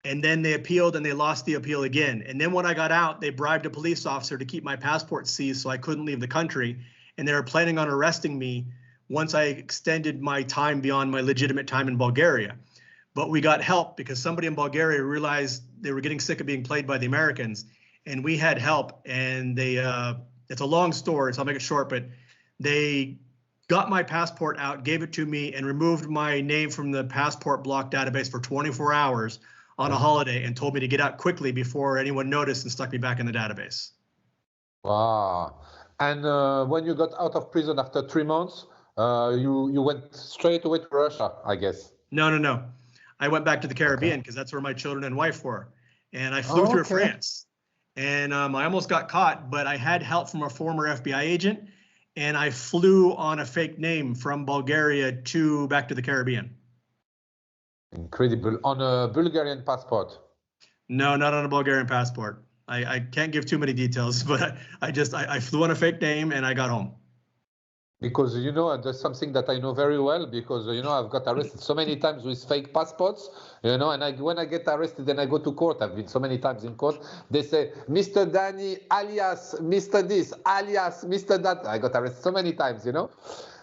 And then they appealed, and they lost the appeal again. And then when I got out, they bribed a police officer to keep my passport seized so I couldn't leave the country. And they were planning on arresting me once I extended my time beyond my legitimate time in Bulgaria. But we got help because somebody in Bulgaria realized they were getting sick of being played by the Americans. And we had help, and it's a long story, so I'll make it short, but they got my passport out, gave it to me, and removed my name from the passport block database for 24 hours on a holiday, and told me to get out quickly before anyone noticed and stuck me back in the database. Wow. And when you got out of prison after 3 months, you went straight away to Russia, I guess. No. I went back to the Caribbean because that's where my children and wife were. And I flew through France. And I almost got caught, but I had help from a former FBI agent. And I flew on a fake name from Bulgaria back to the Caribbean. Incredible. On a Bulgarian passport? No, not on a Bulgarian passport. I can't give too many details, but I flew on a fake name and I got home. Because, you know, there's something that I know very well because, you know, I've got arrested so many times with fake passports, you know, and when I get arrested and I go to court, I've been so many times in court, they say, Mr. Danny, alias Mr. this, alias Mr. that. I got arrested so many times, you know.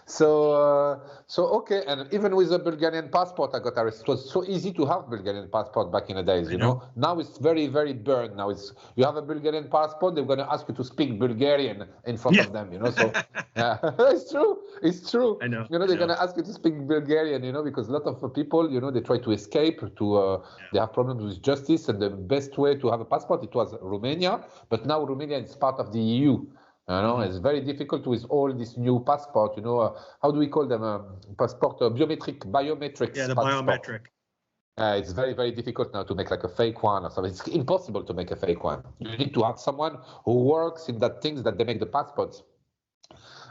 So okay, and even with a Bulgarian passport, I got arrested. It was so easy to have Bulgarian passport back in the days, you know. Now it's very, very burned. Now you have a Bulgarian passport, they're going to ask you to speak Bulgarian in front of them, you know. So yeah, it's true. I know. You know, they're going to ask you to speak Bulgarian, you know, because a lot of people, you know, they try to escape they have problems with justice, and the best way to have a passport, it was Romania, but now Romania is part of the EU. You know, it's very difficult with all this new passport, you know, how do we call them? Passport, biometrics. Yeah, the passport. biometric. It's very, very difficult now to make like a fake one or something. It's impossible to make a fake one. You need to have someone who works in that things that they make the passports.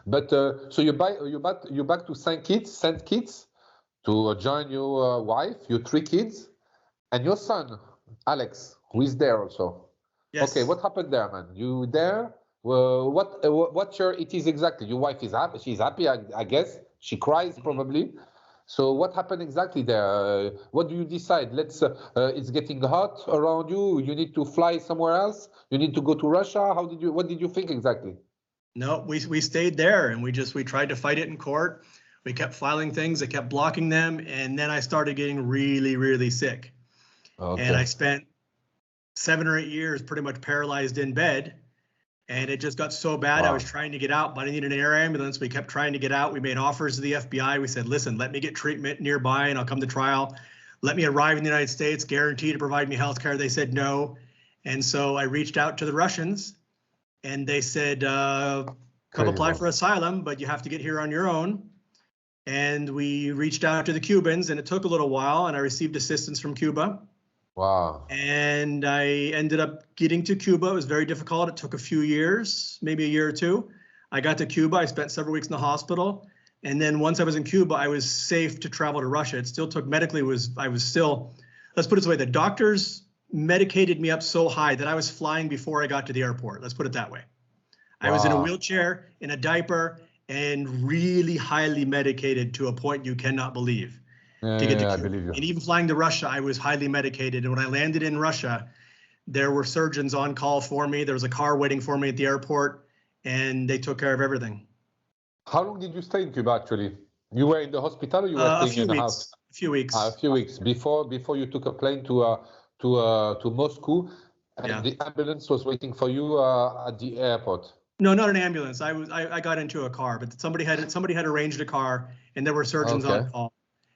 But so you back to Saint Kitts to join your wife, your 3 kids, and your son, Alex, who is there also. Yes. Okay, what happened there, man? You there? What year it is exactly? Your wife is happy. She's happy, I guess. She cries probably. So what happened exactly there? What do you decide? It's getting hot around you. You need to fly somewhere else. You need to go to Russia. What did you think exactly? No, we stayed there, and we tried to fight it in court. We kept filing things. I kept blocking them. And then I started getting really, really sick. Okay. And I spent 7 or 8 years pretty much paralyzed in bed. And it just got so bad. Wow. I was trying to get out, but I needed an air ambulance. We kept trying to get out. We made offers to the FBI. We said, listen, let me get treatment nearby and I'll come to trial. Let me arrive in the United States, guarantee to provide me health care. They said no. And so I reached out to the Russians, and they said, come apply for asylum, but you have to get here on your own. And we reached out to the Cubans, and it took a little while, and I received assistance from Cuba. Wow. And I ended up getting to Cuba. It was very difficult. It took a few years, maybe a year or two. I got to Cuba. I spent several weeks in the hospital. And then once I was in Cuba, I was safe to travel to Russia. It still took medically, I was still let's put it this way, the doctors medicated me up so high that I was flying before I got to the airport. Let's put it that way. I was in a wheelchair, in a diaper, and really highly medicated to a point you cannot believe to get to I Cuba. believe you. And even flying to Russia, I was highly medicated. And when I landed in Russia, there were surgeons on call for me. There was a car waiting for me at the airport, and they took care of everything. How long did you stay in Cuba, actually? You were in the hospital, or you were staying in a house? A few weeks. A few weeks before you took a plane to Moscow, and the ambulance was waiting for you at the airport. No, not an ambulance. I got into a car, but somebody had arranged a car, and there were surgeons on call.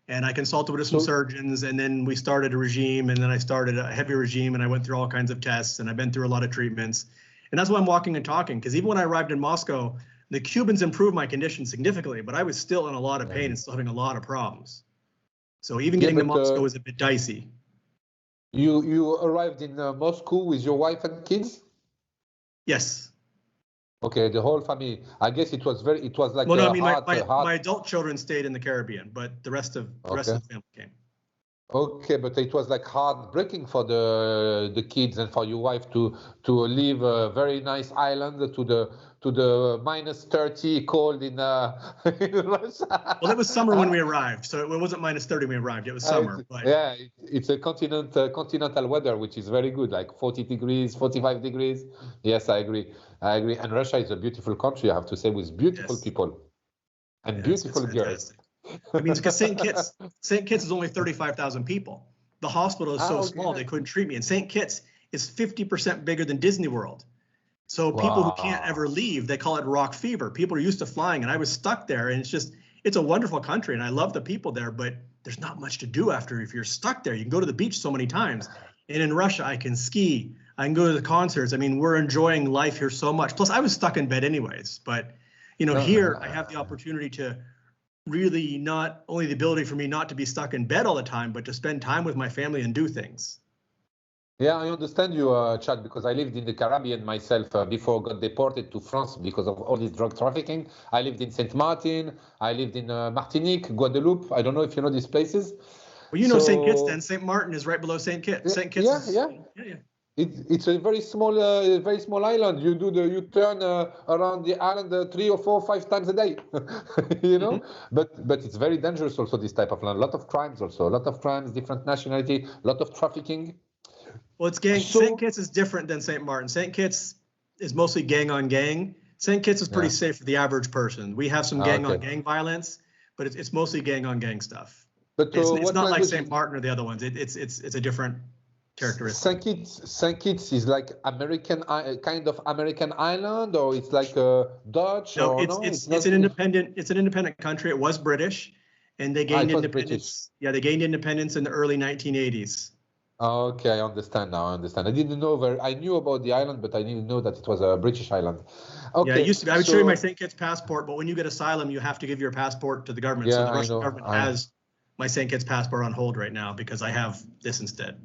And I consulted with some surgeons, and then we started a regime, and then I started a heavy regime, and I went through all kinds of tests, and I've been through a lot of treatments. And that's why I'm walking and talking, because even when I arrived in Moscow, the Cubans improved my condition significantly, but I was still in a lot of pain and still having a lot of problems. So even getting to Moscow was a bit dicey. You arrived in Moscow with your wife and kids? Yes. Okay, the whole family. I guess it was like. Well, no, I mean my adult children stayed in the Caribbean, but the rest of the family came. Okay, but it was like heartbreaking for the kids and for your wife to leave a very nice island to the minus 30 cold in Russia. Well, it was summer when we arrived, so it wasn't minus 30 when we arrived. It was summer. Yeah, it's a continental weather, which is very good, like 40 degrees, 45 degrees. Yes, I agree. And Russia is a beautiful country, I have to say, with beautiful people and beautiful girls. I mean, because St. Kitts is only 35,000 people. The hospital is so small they couldn't treat me. And St. Kitts is 50% bigger than Disney World. So people who can't ever leave, they call it rock fever. People are used to flying, and I was stuck there. And it's a wonderful country, and I love the people there, but there's not much to do after if you're stuck there. You can go to the beach so many times. And in Russia, I can ski. I can go to the concerts. I mean, we're enjoying life here so much. Plus, I was stuck in bed anyways. But, here I have the opportunity to really not only the ability for me not to be stuck in bed all the time, but to spend time with my family and do things. Yeah, I understand you, Chad, because I lived in the Caribbean myself before I got deported to France because of all this drug trafficking. I lived in Saint Martin. I lived in Martinique, Guadeloupe. I don't know if you know these places. Well, you know St. Kitts then. St. Martin is right below St. Kitts. St. Kitts yeah. It's a very small island. You turn around the island 3 or 4 or 5 times a day, But it's very dangerous also, this type of land. A lot of crimes also, different nationality, a lot of trafficking. Well, it's gang. St. Kitts is different than St. Martin. St. Kitts is mostly gang on gang. St. Kitts is pretty safe for the average person. We have some gang on gang violence, but it's mostly gang on gang stuff. But it's not like St. Martin or the other ones. It's a different characteristic. St. Kitts is like kind of American island, or it's like a Dutch? No, it's an independent country. It was British, and they gained independence. Yeah, they gained independence in the early 1980s. Okay, I understand now. I didn't know I knew about the island, but I didn't know that it was a British island. Okay. Yeah, it used to be. I would show you my St. Kitts passport, but when you get asylum, you have to give your passport to the government. Yeah, so the Russian government has my St. Kitts passport on hold right now because I have this instead.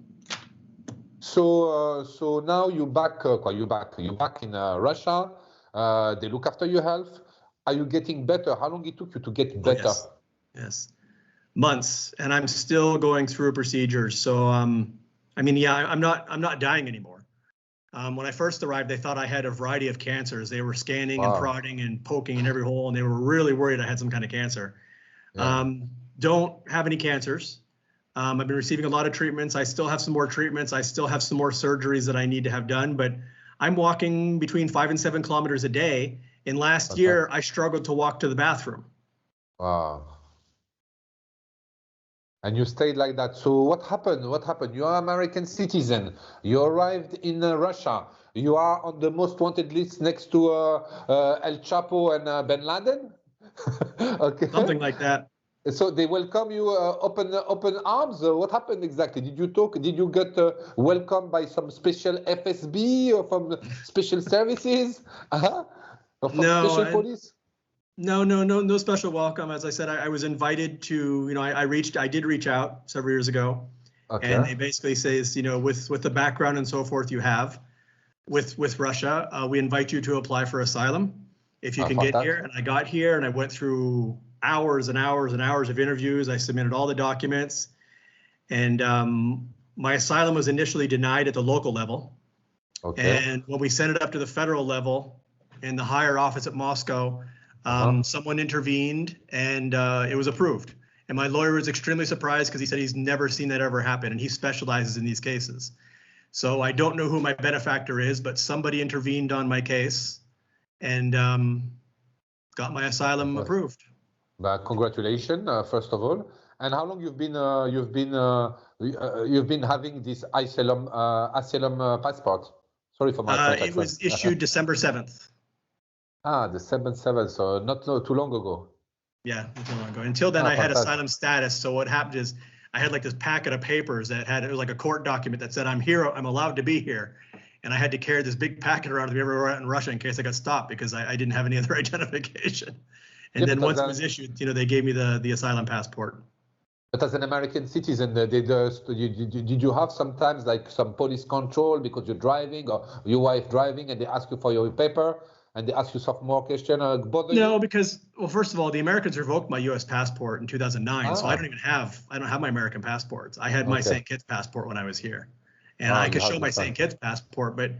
So now you're back. You're back in Russia. They look after your health. Are you getting better? How long it took you to get better? Yes, months, and I'm still going through procedures. So I'm not dying anymore. When I first arrived, they thought I had a variety of cancers. They were scanning and prodding and poking in every hole, and they were really worried I had some kind of cancer. Yeah. Don't have any cancers. I've been receiving a lot of treatments. I still have some more treatments. I still have some more surgeries that I need to have done, but I'm walking between 5 and 7 kilometers a day. And last year, I struggled to walk to the bathroom. Wow. And you stayed like that. So what happened? You are an American citizen. You arrived in Russia. You are on the most wanted list next to El Chapo and Bin Laden? Okay. Something like that. So they welcome you open arms. What happened exactly? Did you get welcomed by some special FSB or from special services? Or from special police? No special welcome. As I said, I was invited to, I did reach out several years ago. Okay. And they basically say, with the background and so forth you have with Russia, we invite you to apply for asylum if you can get here. And I got here and I went through hours and hours and hours of interviews. I submitted all the documents, and my asylum was initially denied at the local level. Okay. And when we sent it up to the federal level in the higher office at Moscow, someone intervened and it was approved. And my lawyer was extremely surprised because he said he's never seen that ever happen, and he specializes in these cases. So I don't know who my benefactor is, but somebody intervened on my case and got my asylum approved. Congratulations, first of all. And how long you've been having this asylum passport? Sorry for my French accent. It was issued December 7th. December 7th, so not too long ago. Yeah, not too long ago. Until then, I had asylum status. So what happened is I had like this packet of papers that it was like a court document that said I'm here, I'm allowed to be here. And I had to carry this big packet around with me everywhere in Russia in case I got stopped because I didn't have any other identification. And then once it was issued, they gave me the asylum passport. But as an American citizen, did you have sometimes like some police control because you're driving or your wife driving and they ask you for your paper and they ask you some more questions? No, because, well, first of all, the Americans revoked my U.S. passport in 2009, so I don't have my American passports. I had my St. Kitts passport when I was here, and I could show my St. Kitts passport, but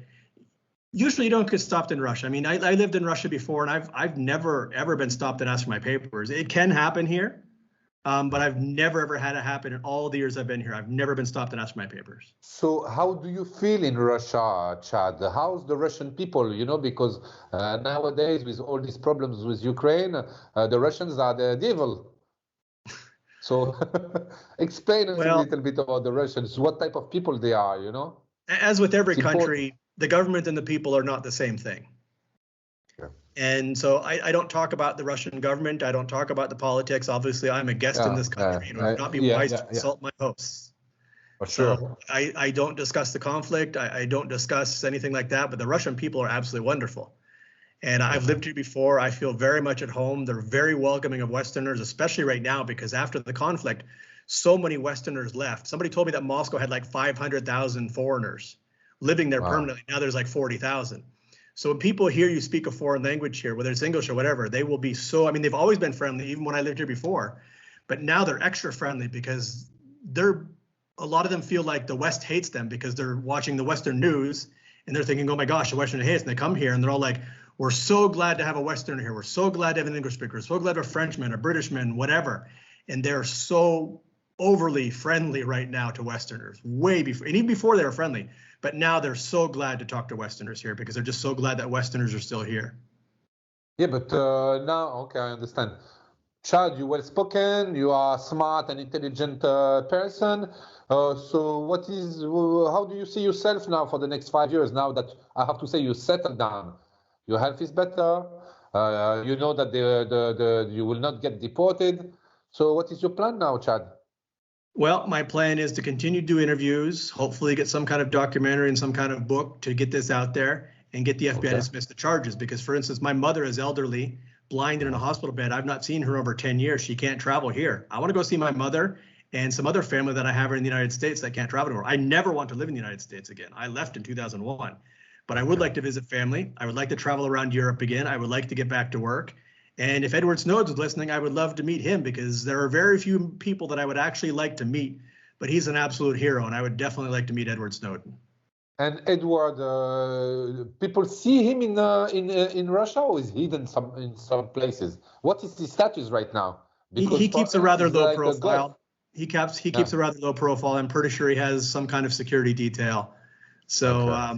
usually you don't get stopped in Russia. I mean, I lived in Russia before, and I've never ever been stopped and asked for my papers. It can happen here. But I've never, ever had it happen in all the years I've been here. I've never been stopped and asked for my papers. So how do you feel in Russia, Chad? How's the Russian people, because nowadays with all these problems with Ukraine, the Russians are the devil. So explain us a little bit about the Russians, what type of people they are, As with every country, the government and the people are not the same thing. And so I don't talk about the Russian government. I don't talk about the politics. Obviously, I'm a guest in this country. It would not be wise to insult my hosts. For sure. So I don't discuss the conflict. I don't discuss anything like that. But the Russian people are absolutely wonderful. And I've lived here before. I feel very much at home. They're very welcoming of Westerners, especially right now, because after the conflict, so many Westerners left. Somebody told me that Moscow had like 500,000 foreigners living there permanently. Now there's like 40,000. So when people hear you speak a foreign language here, whether it's English or whatever, they will be they've always been friendly, even when I lived here before. But now they're extra friendly because a lot of them feel like the West hates them because they're watching the Western news and they're thinking, oh my gosh, the Western hates. And they come here and they're all like, we're so glad to have a Westerner here. We're so glad to have an English speaker. We're so glad to have a Frenchman, a Britishman, whatever. And they're so overly friendly right now to Westerners, way before, and even before they were friendly. But now they're so glad to talk to Westerners here because they're just so glad that Westerners are still here. Yeah, but now, okay, I understand. Chad, you're well-spoken, you are a smart and intelligent person. So how do you see yourself now for the next 5 years now that I have to say you settled down? Your health is better. You know that you will not get deported. So what is your plan now, Chad? Well, my plan is to continue to do interviews, hopefully get some kind of documentary and some kind of book to get this out there and get the FBI to dismiss the charges. Because, for instance, my mother is elderly, blind and in a hospital bed. I've not seen her over 10 years. She can't travel here. I want to go see my mother and some other family that I have in the United States that can't travel anymore. I never want to live in the United States again. I left in 2001, but I would like to visit family. I would like to travel around Europe again. I would like to get back to work. And if Edward Snowden was listening, I would love to meet him because there are very few people that I would actually like to meet, but he's an absolute hero, and I would definitely like to meet Edward Snowden. And Edward, people see him in Russia, or is he in some places? What is his status right now? Because he keeps a rather low profile. He keeps a rather low profile. I'm pretty sure he has some kind of security detail. So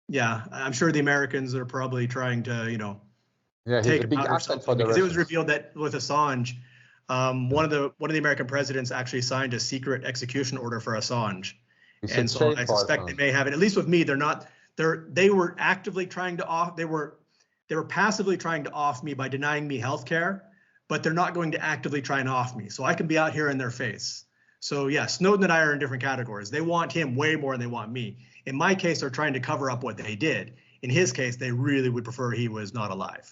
yeah, I'm sure the Americans are probably trying to he's a big asset for the because it was revealed that with Assange, one of the American presidents actually signed a secret execution order for Assange, and so I suspect they may have it. At least with me, they were actively trying to they were passively trying to off me by denying me health care, but they're not going to actively try and off me. So I can be out here in their face. So yeah, Snowden and I are in different categories. They want him way more than they want me. In my case, they're trying to cover up what they did. In his case, they really would prefer he was not alive.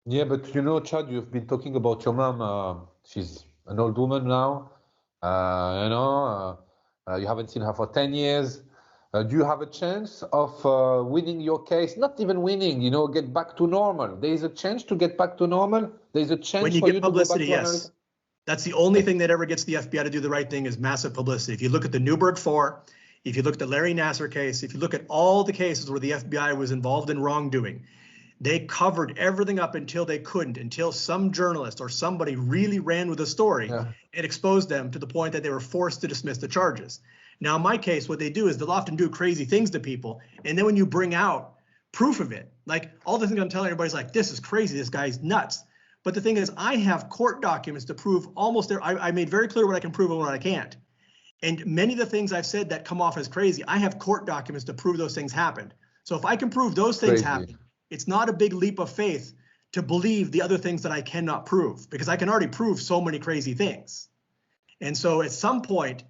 Yeah, but Chad, you've been talking about your mom. She's an old woman now. You haven't seen her for 10 years. Do you have a chance of winning your case? Not even winning, get back to normal. There is a chance to get back to normal. There is a chance when you for get you publicity, to go back to yes. America? That's the only thing that ever gets the FBI to do the right thing is massive publicity. If you look at the Newburgh 4, if you look at the Larry Nassar case, if you look at all the cases where the FBI was involved in wrongdoing, they covered everything up until they couldn't, until some journalist or somebody really ran with a story and exposed them to the point that they were forced to dismiss the charges. Now, in my case, what they do is they'll often do crazy things to people. And then when you bring out proof of it, like all the things I'm telling everybody's like, this is crazy, this guy's nuts. But the thing is, I have court documents to prove almost there. I made very clear what I can prove and what I can't. And many of the things I've said that come off as crazy, I have court documents to prove those things happened. So if I can prove those things happened, it's not a big leap of faith to believe the other things that I cannot prove, because I can already prove so many crazy things. And so at some point,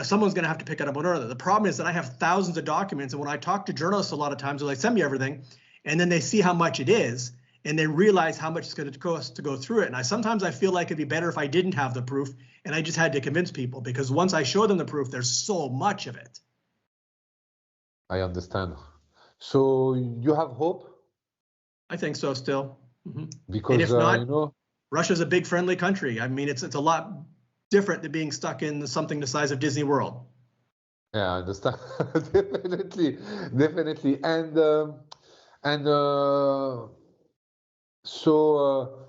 someone's going to have to pick it up on another. The problem is that I have thousands of documents. And when I talk to journalists, a lot of times they'll like, send me everything. And then they see how much it is. And they realize how much it's going to cost to go through it. And sometimes I feel like it'd be better if I didn't have the proof and I just had to convince people, because once I show them the proof, there's so much of it. I understand. So you have hope? I think so still. Because, and if not, you know, Russia's a big friendly country. I mean, it's a lot different than being stuck in something the size of Disney World. Yeah, I understand. Definitely. So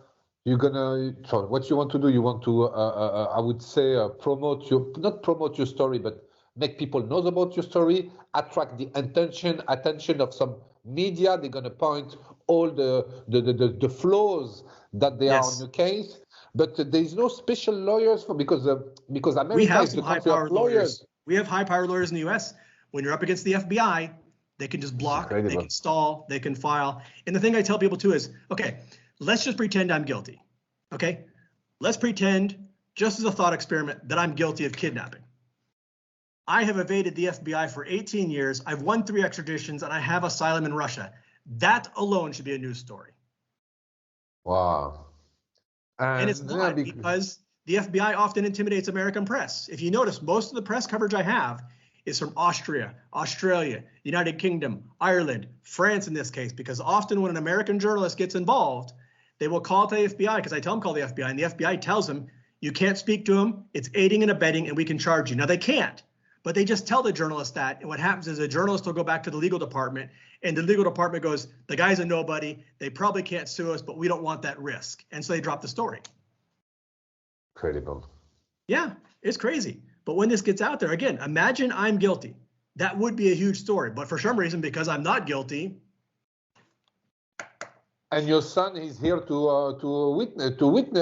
what you want to do, you want to, I would say, not promote your story, but make people know about your story, attract the attention of some media. They're going to point all the flaws that they are on your case. But there is no special lawyers because America is the country of lawyers. We have high-powered lawyers in the U.S. When you're up against the FBI, they can just block, they can stall, they can file. And the thing I tell people too is, okay, let's just pretend I'm guilty. Okay, let's pretend, just as a thought experiment, that I'm guilty of kidnapping. I have evaded the FBI for 18 years. I've won 3 extraditions and I have asylum in Russia. That alone should be a news story. Wow. And it's not, because the FBI often intimidates American press. If you notice, most of the press coverage I have is from Austria, Australia, United Kingdom, Ireland, France in this case, because often when an American journalist gets involved, they will call the FBI, because I tell them call the FBI, and the FBI tells them, you can't speak to them, it's aiding and abetting, and we can charge you. Now they can't, but they just tell the journalist that, and what happens is the journalist will go back to the legal department, and the legal department goes, the guy's a nobody, they probably can't sue us, but we don't want that risk. And so they drop the story. Incredible. Yeah, it's crazy. But when this gets out there, again, imagine I'm guilty. That would be a huge story. But for some reason, because I'm not guilty. And your son is here to witness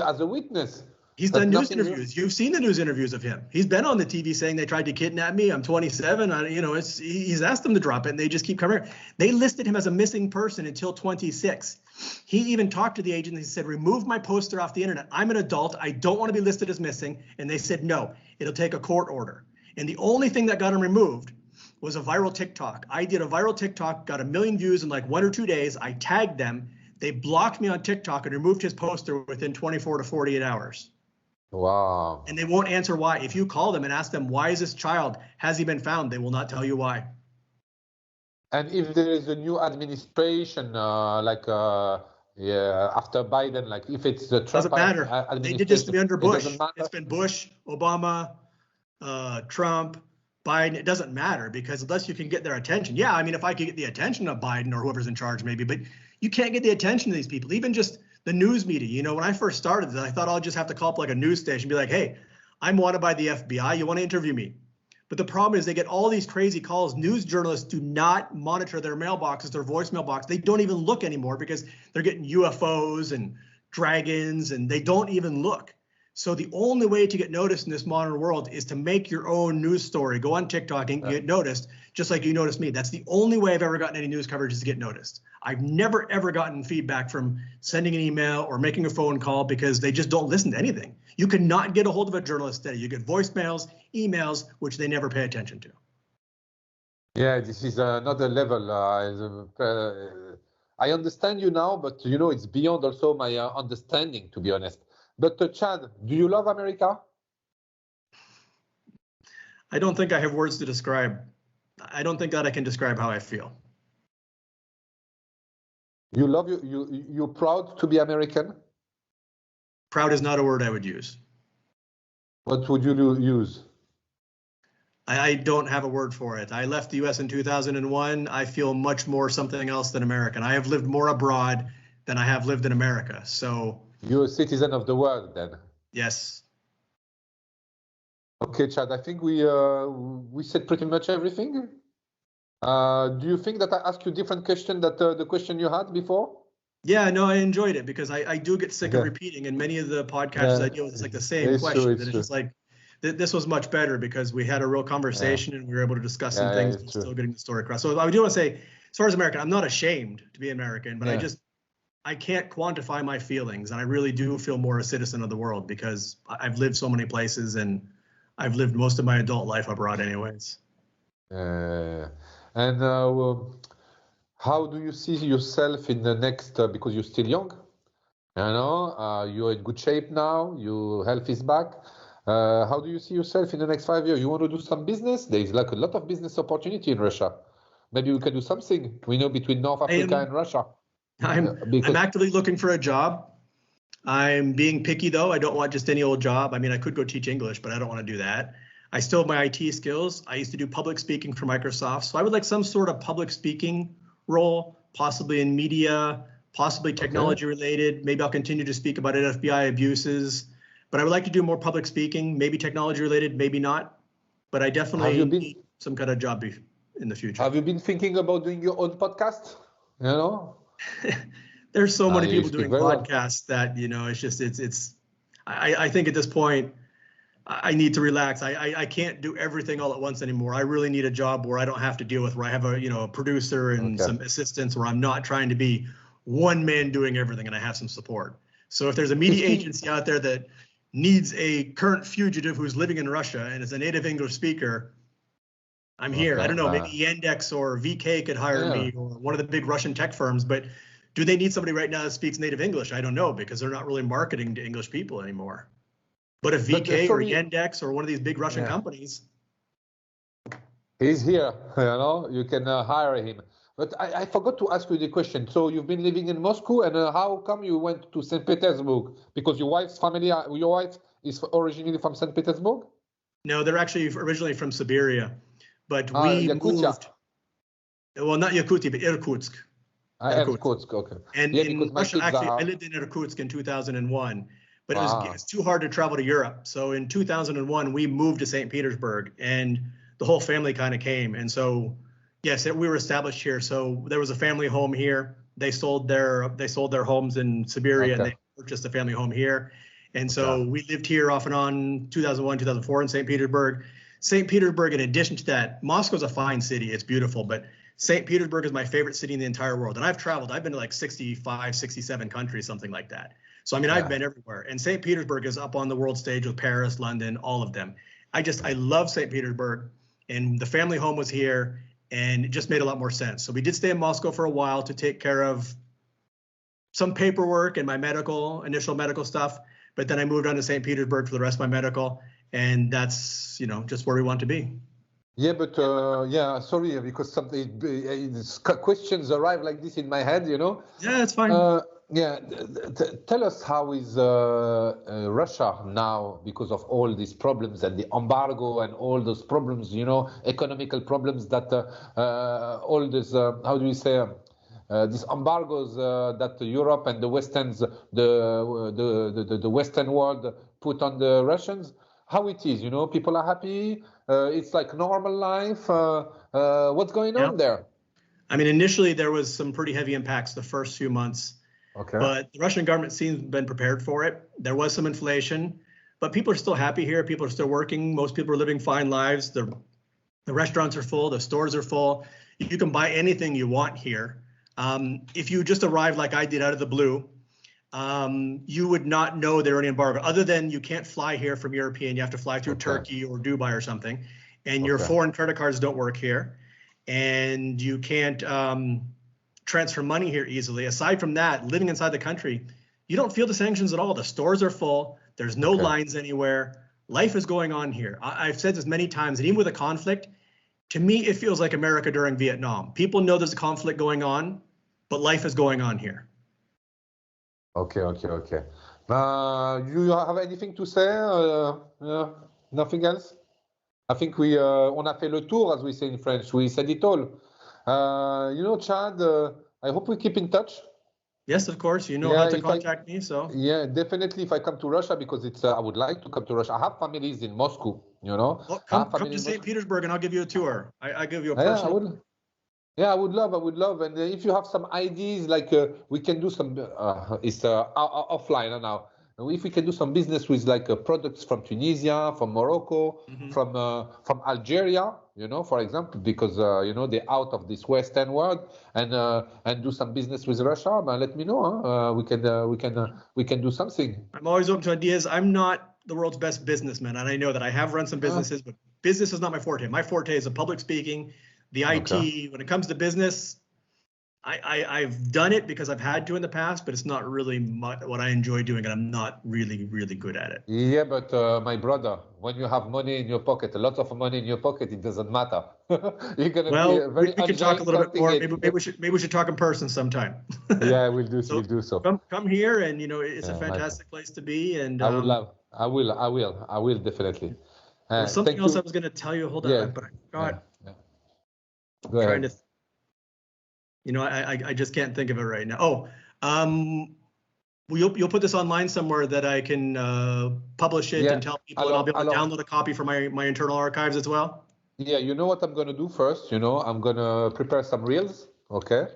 as a witness. He's done news interviews. You've seen the news interviews of him. He's been on the TV saying they tried to kidnap me. I'm 27. He's asked them to drop it, and they just keep coming. They listed him as a missing person until 26. He even talked to the agent. He said, remove my poster off the internet. I'm an adult. I don't want to be listed as missing. And they said, no, it'll take a court order. And the only thing that got him removed was a viral TikTok. I did a viral TikTok, got 1 million views in like 1 or 2 days. I tagged them. They blocked me on TikTok and removed his poster within 24 to 48 hours. Wow. And they won't answer why. If you call them and ask them, why is this child? Has he been found? They will not tell you why. And if there is a new administration, after Biden, like if it's the Trump doesn't matter. They did this to me under Bush. It's been Bush, Obama, Trump, Biden. It doesn't matter, because unless you can get their attention. Yeah, I mean, if I could get the attention of Biden or whoever's in charge, maybe, but you can't get the attention of these people. Even just the news media. When I first started, I thought I'll just have to call up like a news station and be like, hey, I'm wanted by the FBI. You want to interview me? But the problem is they get all these crazy calls. News journalists do not monitor their mailboxes, their voicemail box. They don't even look anymore, because they're getting UFOs and dragons, and they don't even look. So the only way to get noticed in this modern world is to make your own news story. Go on TikTok and get noticed, just like you noticed me. That's the only way I've ever gotten any news coverage, is to get noticed. I've never, ever gotten feedback from sending an email or making a phone call, because they just don't listen to anything. You cannot get a hold of a journalist today. You get voicemails, emails, which they never pay attention to. Yeah, this is another level. I understand you now, but it's beyond also my understanding, to be honest. But Chad, do you love America? I don't think I have words to describe. I don't think that I can describe how I feel. You're proud to be American? Proud is not a word I would use. What would you use? I don't have a word for it. I left the US in 2001. I feel much more something else than American. I have lived more abroad than I have lived in America. So You're a citizen of the world then. yes. Okay, Chad, I think we said pretty much everything. Do you think that I asked you different question that the question you had before? Yeah, no, I enjoyed it because I do get sick of Okay. repeating, and many of the podcasts I deal with, it's like the same It's true, question. it's And it's true. just like, this was much better because we had a real conversation and we were able to discuss some things it's and true. still getting the story across. So I do want to say, as far as American, I'm not ashamed to be American, but I can't quantify my feelings. And I really do feel more a citizen of the world because I've lived so many places and I've lived most of my adult life abroad anyways. And how do you see yourself in the next, because you're still young, you're in good shape now, your health is back. How do you see yourself in the next 5 years? You want to do some business? There is like a lot of business opportunity in Russia. Maybe we can do something, between North Africa and Russia. I'm actively looking for a job. I'm being picky though. I don't want just any old job. I mean, I could go teach English, but I don't want to do that. I still have my IT skills. I used to do public speaking for Microsoft. So I would like some sort of public speaking role, possibly in media, possibly technology related. Maybe I'll continue to speak about FBI abuses, but I would like to do more public speaking, maybe technology related, maybe not. But I definitely need some kind of job in the future. Have you been thinking about doing your own podcast? There's so many people doing podcasts that, I think at this point, I need to relax. I can't do everything all at once anymore. I really need a job where I don't have to deal with, where I have a producer and some assistants, where I'm not trying to be one man doing everything and I have some support. So if there's a media agency out there that needs a current fugitive who's living in Russia and is a native English speaker, I'm here. I don't know, maybe Yandex or VK could hire me, or one of the big Russian tech firms, but do they need somebody right now that speaks native English? I don't know, because they're not really marketing to English people anymore. But if VK or Yandex or one of these big Russian companies, he's here, you can hire him. But I forgot to ask you the question. So you've been living in Moscow, and how come you went to St. Petersburg? Because your wife is originally from St. Petersburg? No, they're actually originally from Siberia, but we moved. Well, not Yakutia, but Irkutsk. Irkutsk, okay. And in Russia, actually, I lived in Irkutsk in 2001, but it was too hard to travel to Europe. So in 2001, we moved to St. Petersburg, and the whole family kind of came. And so, yes, we were established here. So there was a family home here. They sold their homes in Siberia, and they purchased a family home here. And so we lived here off and on 2001, 2004 in St. Petersburg. St. Petersburg, in addition to that, Moscow's a fine city. It's beautiful, but St. Petersburg is my favorite city in the entire world. And I've traveled. I've been to like 65, 67 countries, something like that. So, I mean, I've been everywhere. And St. Petersburg is up on the world stage with Paris, London, all of them. I love St. Petersburg. And the family home was here, and it just made a lot more sense. So we did stay in Moscow for a while to take care of some paperwork and my initial medical stuff. But then I moved on to St. Petersburg for the rest of my medical. And that's, just where we want to be. Yeah, but sorry, because some questions arrive like this in my head, Yeah, it's fine. Tell us, how is Russia now, because of all these problems and the embargo and all those problems, economical problems that all this, how do we say, these embargoes that Europe and the the Western world put on the Russians. How it is, people are happy. It's like normal life. What's going on there? I mean, initially there was some pretty heavy impacts the first few months, but the Russian government seems to have been prepared for it. There was some inflation, but people are still happy here. People are still working. Most people are living fine lives. The restaurants are full. The stores are full. You can buy anything you want here. If you just arrived like I did out of the blue, you would not know there any embargo, other than you can't fly here from European. You have to fly through Turkey or Dubai or something, and your foreign credit cards don't work here, and you can't transfer money here easily. Aside from that, living inside the country, you don't feel the sanctions at all. The stores are full. There's no lines anywhere. Life is going on here. I've said this many times, and even with a conflict, to me, it feels like America during Vietnam. People know there's a conflict going on, but life is going on here. Okay. You have anything to say? Nothing else? I think on a fait le tour, as we say in French. We said it all. Chad, I hope we keep in touch. Yes, of course. You know how to contact me, so. Yeah, definitely. If I come to Russia, because I would like to come to Russia. I have families in Moscow, Well, come to St. Petersburg and I'll give you a tour. I give you a personal. I would love. And if you have some ideas, like we can do some, it's offline now. If we can do some business with like products from Tunisia, from Morocco, from Algeria, for example, because they're out of this Western world, and do some business with Russia, let me know. We can do something. I'm always open to ideas. I'm not the world's best businessman, and I know that. I have run some businesses, but business is not my forte. My forte is the public speaking, the IT. Okay. When it comes to business, I've done it because I've had to in the past, but it's not really what I enjoy doing, and I'm not really, really good at it. Yeah, but my brother, when you have money in your pocket, a lot of money in your pocket, it doesn't matter. You're gonna be very. We can talk a little bit more. Maybe we should talk in person sometime. Yeah, we'll do so. We'll do so. Come here, and it's a fantastic place to be. And I would love. I will definitely. There's something else I was going to tell you. Hold on, but I forgot. Yeah. Go ahead. I just can't think of it right now. You'll put this online somewhere that I can publish it and tell people, and I'll be able to download a copy for my internal archives as well. Yeah, you know what I'm going to do first? I'm going to prepare some reels, okay?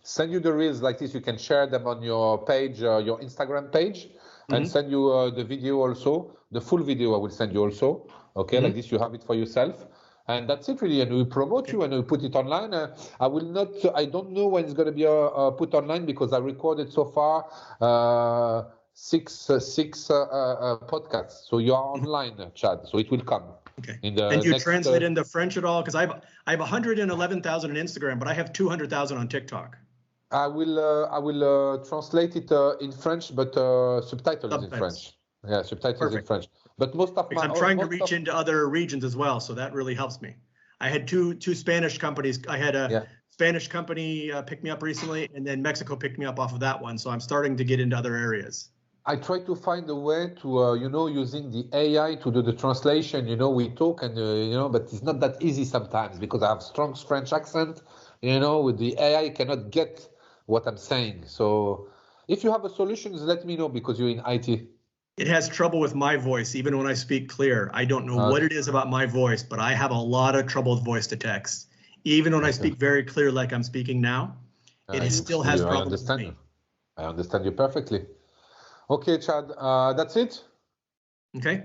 Send you the reels like this. You can share them on your page, your Instagram page, and send you the video also. The full video I will send you also, okay? Like this, you have it for yourself. And that's it really, and we promote you and we put it online. I don't know when it's going to be put online because I recorded so far six podcasts. So you are online, Chad. So it will come. Okay. And you translate into French at all? Because I have 111,000 on Instagram, but I have 200,000 on TikTok. I will translate it in French, but subtitles in French. Yeah, subtitles in French. But most of I'm trying to reach into other regions as well, so that really helps me. I had two Spanish companies. I had a Spanish company pick me up recently, and then Mexico picked me up off of that one. So I'm starting to get into other areas. I try to find a way to, using the AI to do the translation. We talk and, but it's not that easy sometimes because I have strong French accent. With the AI, I cannot get what I'm saying. So if you have a solution, let me know because you're in IT. It has trouble with my voice, even when I speak clear. I don't know what it is about my voice, but I have a lot of trouble with voice to text. Even when I speak very clear like I'm speaking now, it still has problems with me. I understand you perfectly. Okay, Chad, that's it. Okay.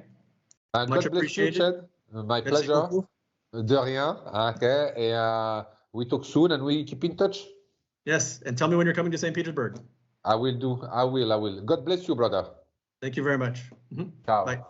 And much God bless you, Chad. My pleasure. De rien. Okay. And we talk soon and we keep in touch. Yes. And tell me when you're coming to St. Petersburg. I will. God bless you, brother. Thank you very much. Ciao. Bye.